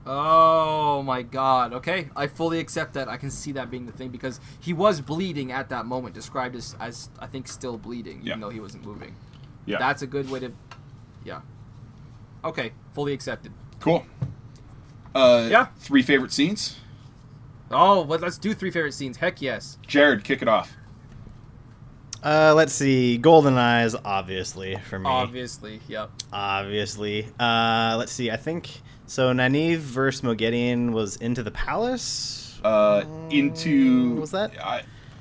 Oh my god. Okay, I fully accept that. I can see that being the thing because he was bleeding at that moment, described as I think still bleeding, even though he wasn't moving. Yeah. That's a good way to... Yeah. Okay, fully accepted. Cool. Yeah. 3 favorite scenes? Oh, well, let's do 3 favorite scenes. Heck yes. Jarrod, kick it off. Let's see. Golden Eyes, obviously, for me. Obviously, yep. Obviously. Let's see. I think... So, Nynaeve versus Moghedien was Into the Palace? Into... Was that?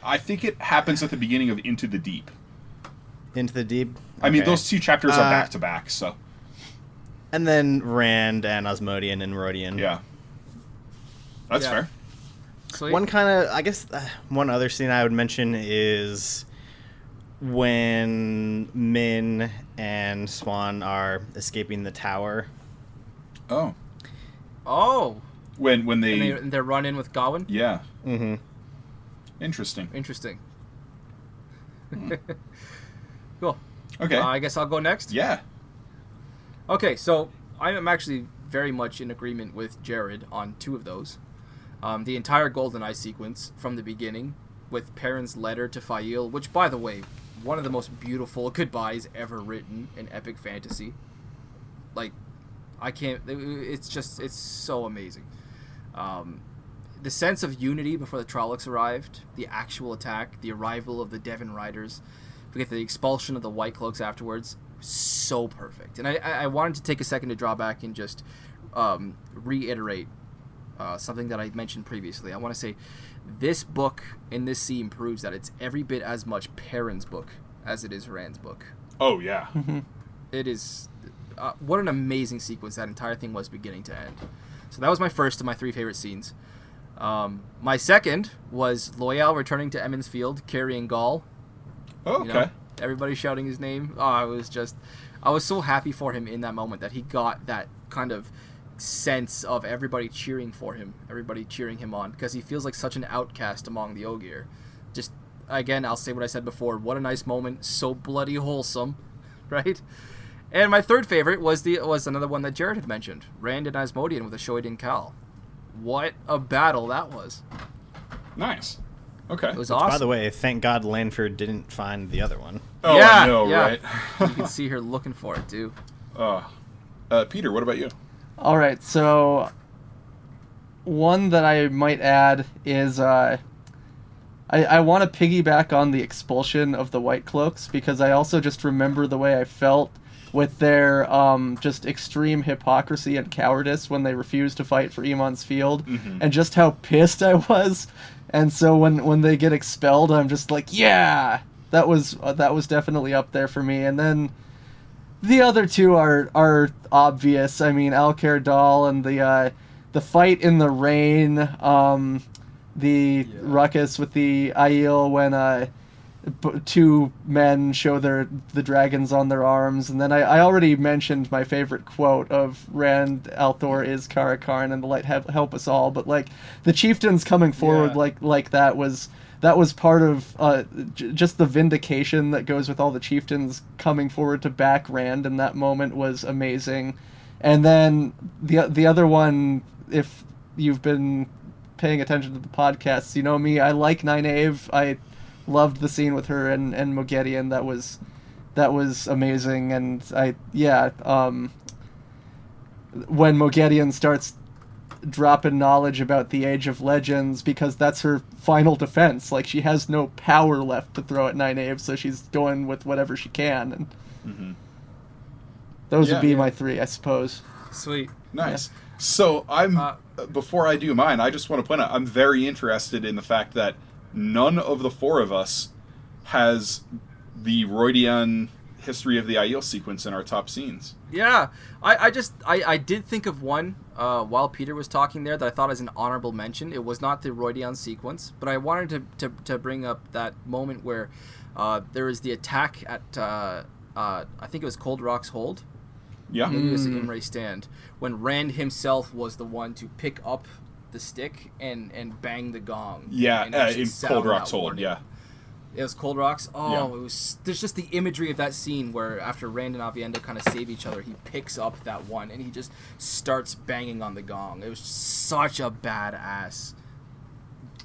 I think it happens at the beginning of Into the Deep. Into the Deep? I mean, Okay. those 2 chapters are back-to-back, so... And then Rand and Osmodian and Rodian. Yeah. That's Yeah. fair. Sweet. One kind of... I guess one other scene I would mention is when Min and Swan are escaping the tower. Oh. Oh. When they... And they're run in with Gawain? Yeah. Mm-hmm. Interesting. Interesting. Cool. Okay. I guess I'll go next. Yeah. Okay, so I am actually very much in agreement with Jarrod on 2 of those. The entire GoldenEye sequence from the beginning with Perrin's letter to Fail, which, by the way, one of the most beautiful goodbyes ever written in epic fantasy. Like, I can't... It's so amazing. The sense of unity before the Trollocs arrived, the actual attack, the arrival of the Devon Riders, we get the expulsion of the White Cloaks afterwards. So perfect. And I wanted to take a second to draw back and just reiterate something that I mentioned previously. I want to say this book in this scene proves that it's every bit as much Perrin's book as it is Rand's book. Oh, yeah. It is... what an amazing sequence that entire thing was beginning to end. So that was my first of my 3 favorite scenes. My second was Loial returning to Emmons Field carrying Gaul. Oh, okay. Everybody shouting his name. Oh, I was so happy for him in that moment that he got that kind of sense of everybody cheering for him, everybody cheering him on, because he feels like such an outcast among the Ogier. Just, again, I'll say what I said before. What a nice moment. So bloody wholesome, right? And my third favorite was another one that Jarrod had mentioned. Rand and Asmodean with a Shoydin Cal. What a battle that was. Nice. Okay. It was awesome. By the way, thank God Lanford didn't find the other one. Oh, Yeah, I know, yeah. right? You can see her looking for it, too. Peter, what about you? All right, so one that I might add is I want to piggyback on the expulsion of the White Cloaks, because I also just remember the way I felt with their just extreme hypocrisy and cowardice when they refused to fight for Emon's Field, and just how pissed I was. And so when they get expelled, I'm just like, yeah, that was definitely up there for me. And then the other 2 are obvious. I mean, Alcair Dal and the fight in the rain, the ruckus with the Aiel when 2 men show the dragons on their arms, and then I already mentioned my favorite quote of Rand Althor is Karakarn and the light help us all, but like the chieftains coming forward like that was part of just the vindication that goes with all the chieftains coming forward to back Rand, and that moment was amazing. And then the other one, if you've been paying attention to the podcasts, you know me, I like Nynaeve. I loved the scene with her and Moghedien. That was amazing. And when Moghedien starts dropping knowledge about the Age of Legends, because that's her final defense. Like, she has no power left to throw at Nynaeve, so she's going with whatever she can. And those would be my 3, I suppose. Sweet. Nice. So before I do mine, I just want to point out I'm very interested in the fact that none of the 4 of us has the Rodian history of the Aiel sequence in our top scenes. Yeah, I did think of one while Peter was talking there that I thought as an honorable mention. It was not the Rodian sequence, but I wanted to bring up that moment where there was the attack at I think it was Cold Rock's Hold. Yeah. Maybe it was the Imre stand, when Rand himself was the one to pick up the stick and bang the gong. Yeah, and actually in sound Cold Rock's that Hold, warning. yeah. It was Cold Rocks. Oh, Yeah. it was. There's just the imagery of that scene where after Rand and Aviendha kind of save each other, he picks up that one and he just starts banging on the gong. It was such a badass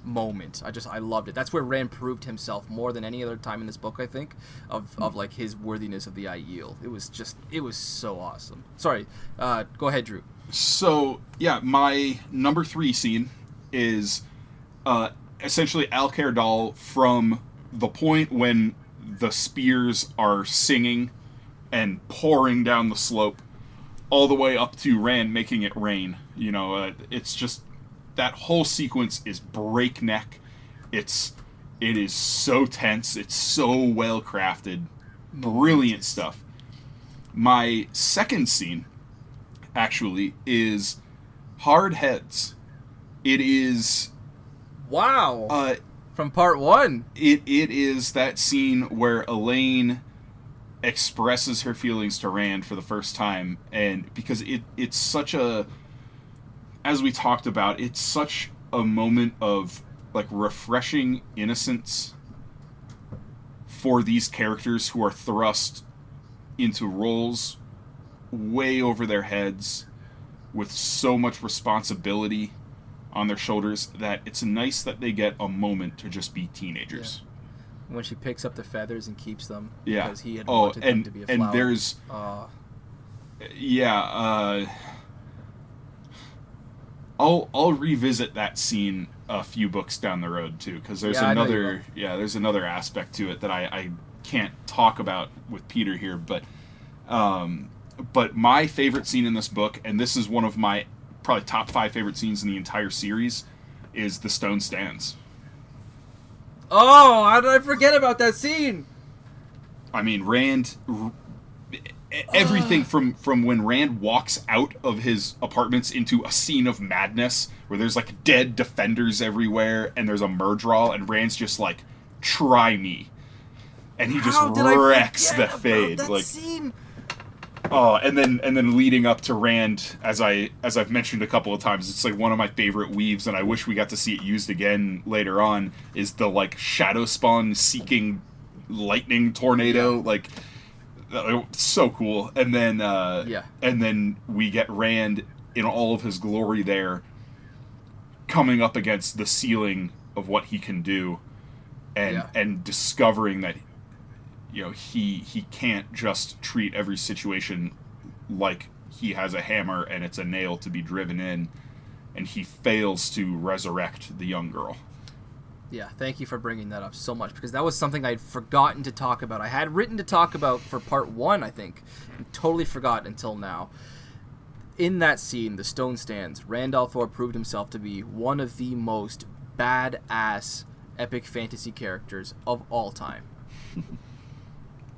moment. I loved it. That's where Rand proved himself more than any other time in this book, I think, of like his worthiness of the Aiel. It was so awesome. Sorry, go ahead, Drew. So yeah, my number 3 scene is essentially Alcair Dal from the point when the spears are singing and pouring down the slope all the way up to Rand making it rain. You know, it's just that whole sequence is breakneck. It is so tense. It's so well crafted. Brilliant stuff. My second scene actually is Hard Heads. It is Wow. From part 1. It is that scene where Elaine expresses her feelings to Rand for the first time, and because it's such a, as we talked about, it's such a moment of like refreshing innocence for these characters who are thrust into roles way over their heads with so much responsibility on their shoulders that it's nice that they get a moment to just be teenagers. Yeah. When she picks up the feathers and keeps them Yeah. because he had wanted them to be a flower. And there's I'll revisit that scene a few books down the road too, because there's there's another aspect to it that I can't talk about with Peter here, but my favorite scene in this book, and this is one of my probably top 5 favorite scenes in the entire series, is the Stone Stands. Oh, how did I forget about that scene? I mean, Rand, everything from when Rand walks out of his apartments into a scene of madness where there's like dead defenders everywhere and there's a Murdral and Rand's just like, try me. And he just wrecks the Fade. That like scene? Oh, and then leading up to Rand, as I've mentioned a couple of times, it's like one of my favorite weaves, and I wish we got to see it used again later on, is the like shadow spawn seeking lightning tornado, like so cool. And then and then we get Rand in all of his glory there, coming up against the ceiling of what he can do, and discovering that, you know, he can't just treat every situation like he has a hammer and it's a nail to be driven in, and he fails to resurrect the young girl. Yeah, thank you for bringing that up so much, because that was something I'd forgotten to talk about. I had written to talk about for part 1, I think, and totally forgot until now. In that scene, the Stone Stands, Rand al'Thor proved himself to be one of the most badass epic fantasy characters of all time.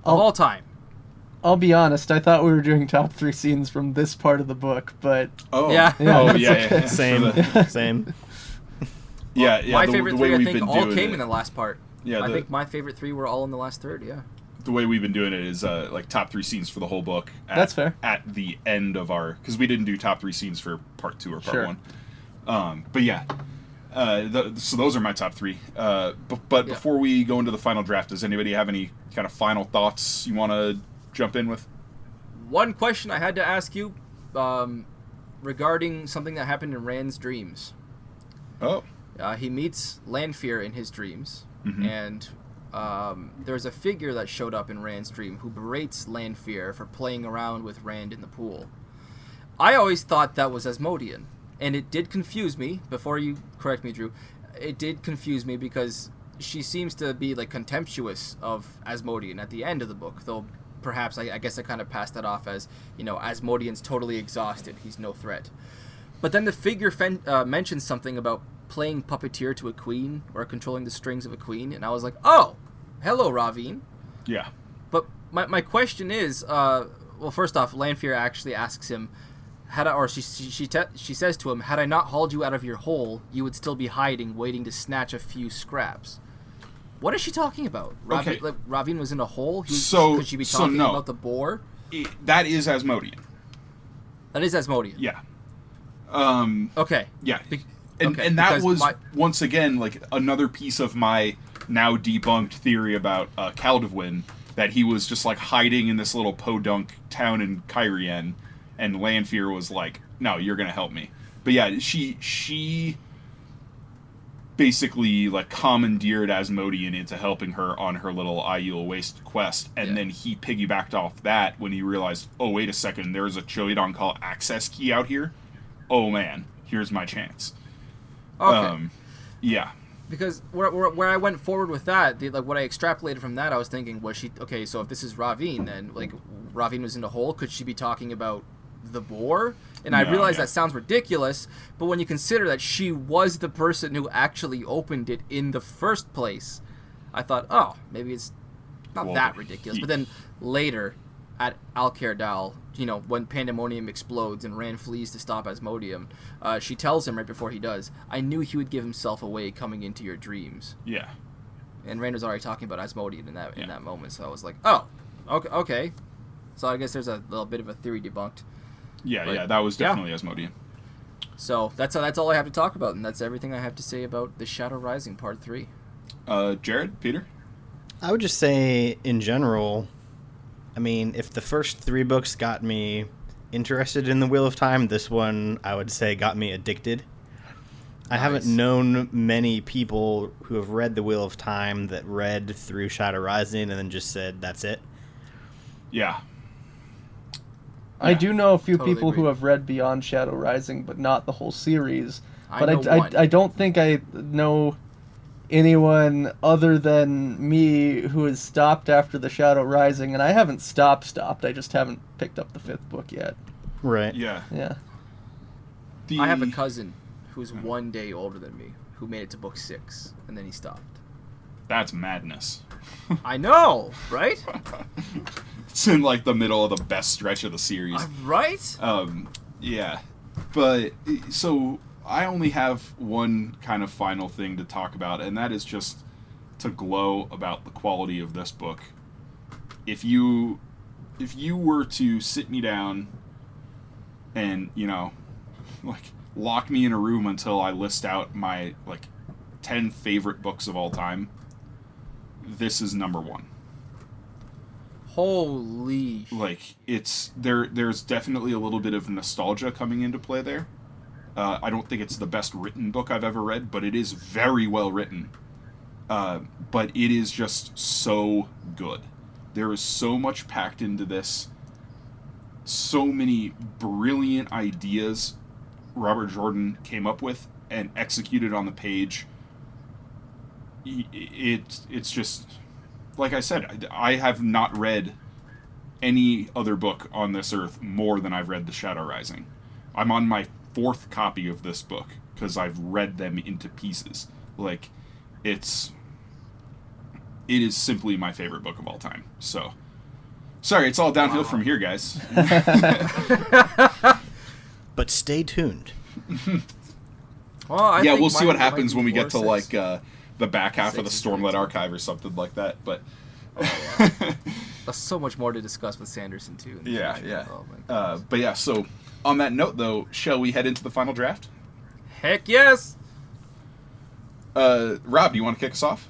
All time. I'll be honest, I thought we were doing top 3 scenes from this part of the book, but... Same. My favorite 3, I think, all came in the last part. Yeah, I think my favorite 3 were all in the last third, yeah. The way we've been doing it is like top 3 scenes for the whole book. That's fair. At the end of our... Because we didn't do top 3 scenes for part 2 or part 1. But yeah. So those are my top 3. But before we go into the final draft, does anybody have any kind of final thoughts you want to jump in with? One question I had to ask you regarding something that happened in Rand's dreams. Oh. He meets Lanfear in his dreams, and there's a figure that showed up in Rand's dream who berates Lanfear for playing around with Rand in the pool. I always thought that was Asmodean. And it did confuse me, before you correct me, Drew, it did confuse me because she seems to be like contemptuous of Asmodean at the end of the book, though perhaps I guess I kind of passed that off as, you know, Asmodean's totally exhausted, he's no threat. But then the figure mentions something about playing puppeteer to a queen, or controlling the strings of a queen, and I was like, oh, hello, Ravine. Yeah. But my question is, well, first off, Lanfear actually asks him, she says to him, had I not hauled you out of your hole, you would still be hiding, waiting to snatch a few scraps. What is she talking about? Okay. Ravine was in a hole? Could she be talking about the boar? That is Asmodean. That is Asmodean. Yeah. Okay. Yeah. And that was, once again, like, another piece of my now debunked theory about Couladin, that he was just like hiding in this little podunk town in Cairhien, and Lanfear was like, "No, you're gonna help me." But yeah, she basically like commandeered Asmodean into helping her on her little Aiel Waste quest, and then he piggybacked off that when he realized, oh wait a second, there's a Couladin call access key out here. Oh man, here's my chance. Okay. Yeah. Because where I went forward with that, like what I extrapolated from that, I was thinking, was she okay? So if this is Ravine, then like Ravine was in the hole. Could she be talking about the boar? And I realized that sounds ridiculous, but when you consider that she was the person who actually opened it in the first place, I thought, oh, maybe it's not that ridiculous. But then later, at Alcaerdal, you know, when Pandemonium explodes and Rand flees to stop Asmodeum, she tells him right before he does, I knew he would give himself away coming into your dreams. Yeah. And Rand was already talking about Asmodeum in that moment, so I was like, oh, okay. So I guess there's a little bit of a theory debunked. Yeah, that was definitely Asmodean. So that's all I have to talk about, and that's everything I have to say about The Shadow Rising Part 3. Jarrod, Peter? I would just say, in general, I mean, if the first 3 books got me interested in the Wheel of Time, this one, I would say, got me addicted. I haven't known many people who have read the Wheel of Time that read through Shadow Rising and then just said, that's it. Yeah. I do know a few Totally people agree. who have read Beyond Shadow Rising, but not the whole series. I But know one. I don't think I know anyone other than me who has stopped after the Shadow Rising, and I haven't stopped. I just haven't picked up the 5th book yet. Right. Yeah. Yeah. I have a cousin who's 1 day older than me who made it to book 6, and then he stopped. That's madness. I know, right? It's in like the middle of the best stretch of the series. Right? Yeah. But so I only have one kind of final thing to talk about, and that is just to glow about the quality of this book. If you were to sit me down and, you know, like lock me in a room until I list out my like 10 favorite books of all time, this is number 1. Holy. Like, it's there's definitely a little bit of nostalgia coming into play there. I don't think it's the best written book I've ever read, but it is very well written. But it is just so good. There is so much packed into this. So many brilliant ideas Robert Jordan came up with and executed on the page. It's just, like I said, I have not read any other book on this earth more than I've read The Shadow Rising. I'm on my 4th copy of this book because I've read them into pieces. Like, it is simply my favorite book of all time. So, sorry, it's all downhill from here, guys. But stay tuned. Well, I Yeah, think we'll see mine what might happens be when we 4 get to or like 6. the back half of the 6 is Stormlight great, too. Archive or something like that. But There's so much more to discuss with Sanderson too. In the yeah, future. yeah. Oh, my goodness. But yeah, so on that note, though, shall we head into the final draft? Heck yes. Rob, do you want to kick us off?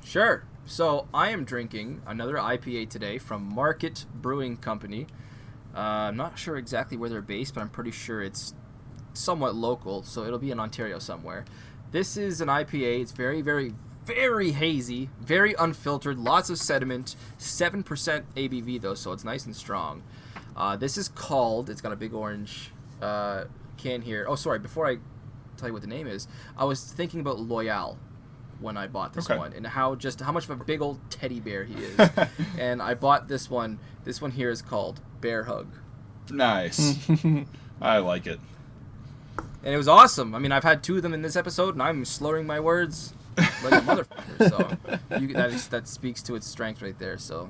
Sure. So I am drinking another IPA today from Market Brewing Company. I'm not sure exactly where they're based, but I'm pretty sure it's somewhat local, so it'll be in Ontario somewhere. This is an IPA. It's very, very, very hazy, very unfiltered, lots of sediment, 7% ABV though, so it's nice and strong. This is called, it's got a big orange can here. Oh, sorry, before I tell you what the name is, I was thinking about Loyal when I bought this one, and how much of a big old teddy bear he is. And I bought this one. This one here is called Bear Hug. Nice. I like it. And it was awesome. I mean, I've had 2 of them in this episode, and I'm slurring my words like a motherfucker. So that speaks to its strength right there. So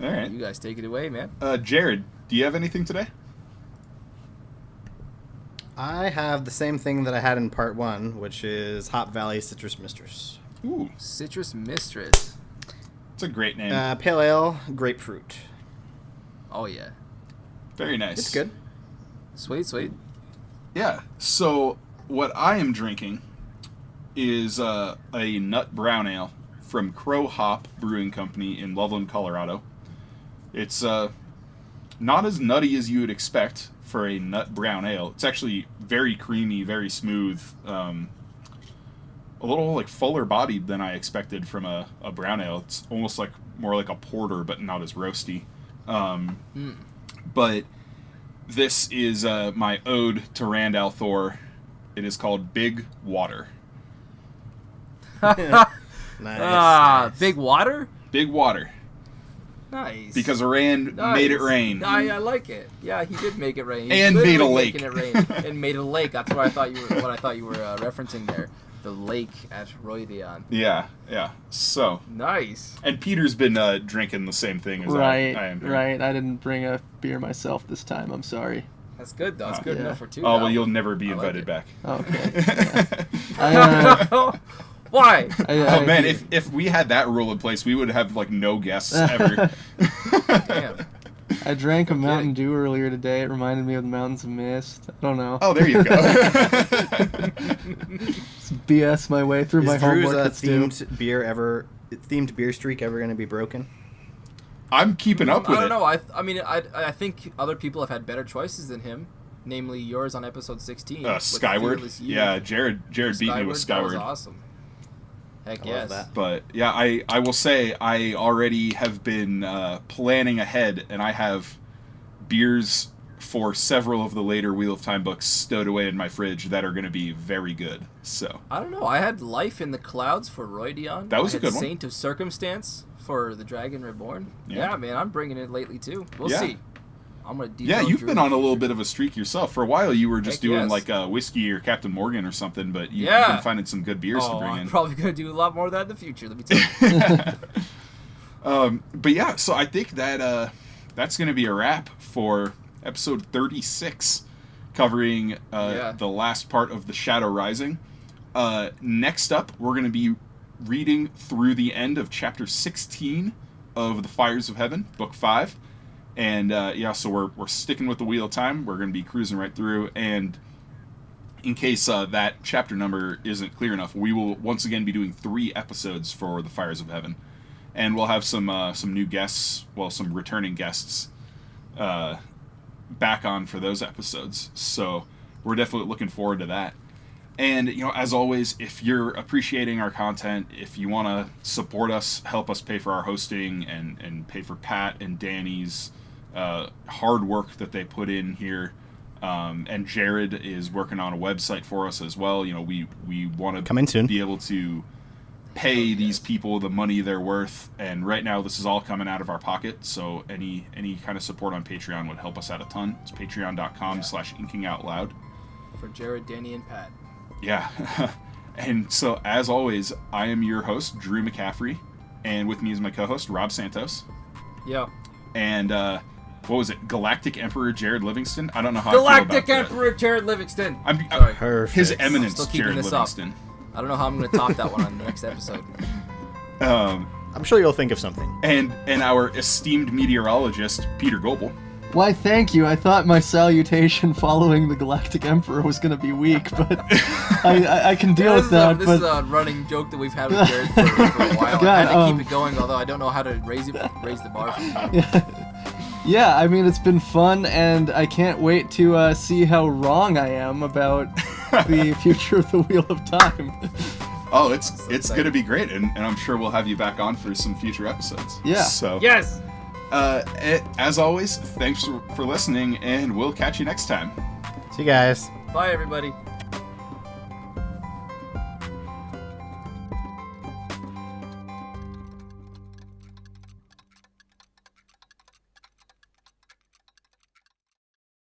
All right. you guys take it away, man. Jarrod, do you have anything today? I have the same thing that I had in part 1, which is Hop Valley Citrus Mistress. Ooh, Citrus Mistress. it's a great name. Pale ale, grapefruit. Oh, yeah. Very nice. It's good. Sweet. Yeah. So what I am drinking is a nut brown ale from Crow Hop Brewing Company in Loveland, Colorado. It's not as nutty as you would expect for a nut brown ale. It's actually very creamy, very smooth, a little like fuller bodied than I expected from a brown ale. It's almost like more like a porter, but not as roasty. But this is my ode to Rand al'Thor. It is called Big Water. Nice. Big water? Big Water. Nice. Because Rand made it rain. I like it. Yeah, he did make it rain. And made a lake. Making it rain and made a lake. That's what I thought you were referencing there. The lake at Roidion. Yeah. So. Nice. And Peter's been drinking the same thing as I am. Right. I didn't bring a beer myself this time. I'm sorry. That's good, though. It's good enough for two. Oh, well, you'll never be invited back. Okay. Yeah. Why? Oh, man, if we had that rule in place, we would have, like, no guests ever. Damn. I drank a Mountain Dew earlier today. It reminded me of the Mountains of Mist. I don't know. Oh, there you go. Just BS my way through my homework. Is Drew's themed beer streak ever going to be broken? I'm keeping up with it. I don't know. I mean, I think other people have had better choices than him. Namely, yours on episode 16. Skyward. Yeah, Jarrod beat me with Skyward. That was awesome. Heck I yes. love that. But yeah, I will say I already have been planning ahead, and I have beers for several of the later Wheel of Time books stowed away in my fridge that are going to be very good. So I don't know. I had Life in the Clouds for Roidion. That was a good one. Saint of Circumstance for the Dragon Reborn. Yeah. Yeah, man, I'm bringing it lately too. We'll Yeah. see. I'm gonna. yeah, you've been on a little bit of a streak yourself. For a while, you were just Heck doing yes. like whiskey or Captain Morgan or something, but you've Yeah. been finding some good beers to bring I'm in. probably gonna do a lot more of that in the future. Let me tell you. But yeah, so I think that that's going to be a wrap for episode 36, covering the last part of the Shadow Rising. Next up, we're going to be reading through the end of chapter 16 of The Fires of Heaven, book 5. And so we're sticking with the Wheel of Time. We're going to be cruising right through. And in case that chapter number isn't clear enough, we will once again be doing 3 episodes for The Fires of Heaven. And we'll have some new guests, some returning guests back on for those episodes. So we're definitely looking forward to that. And, as always, if you're appreciating our content, if you want to support us, help us pay for our hosting and pay for Pat and Danny's hard work that they put in here. And Jarrod is working on a website for us as well. We want to be able to pay these people the money they're worth, and right now this is all coming out of our pocket, so any kind of support on Patreon would help us out a ton. It's patreon.com/inkingoutloud. For Jarrod, Danny, and Pat. Yeah. And so, as always, I am your host, Drew McCaffrey, and with me is my co-host, Rob Santos. Yeah. And, what was it? Galactic Emperor Jarrod Livingston? I don't know how Galactic I feel about Emperor Jarrod Livingston. Sorry. Perfect. His Eminence Still keeping Jarrod this Livingston. up. I don't know how I'm going to top that one on the next episode. I'm sure you'll think of something. And our esteemed meteorologist, Peter Goebel. Why, thank you. I thought my salutation following the Galactic Emperor was going to be weak, but I can deal with that. This is a running joke that we've had with Jarrod for a while. God, I had to keep it going, although I don't know how to raise the bar for you. Yeah, I mean, it's been fun, and I can't wait to see how wrong I am about the future of the Wheel of Time. Oh, it's going to be great, and I'm sure we'll have you back on for some future episodes. Yeah. So, Yes! as always, thanks for listening, and we'll catch you next time. See you guys. Bye, everybody.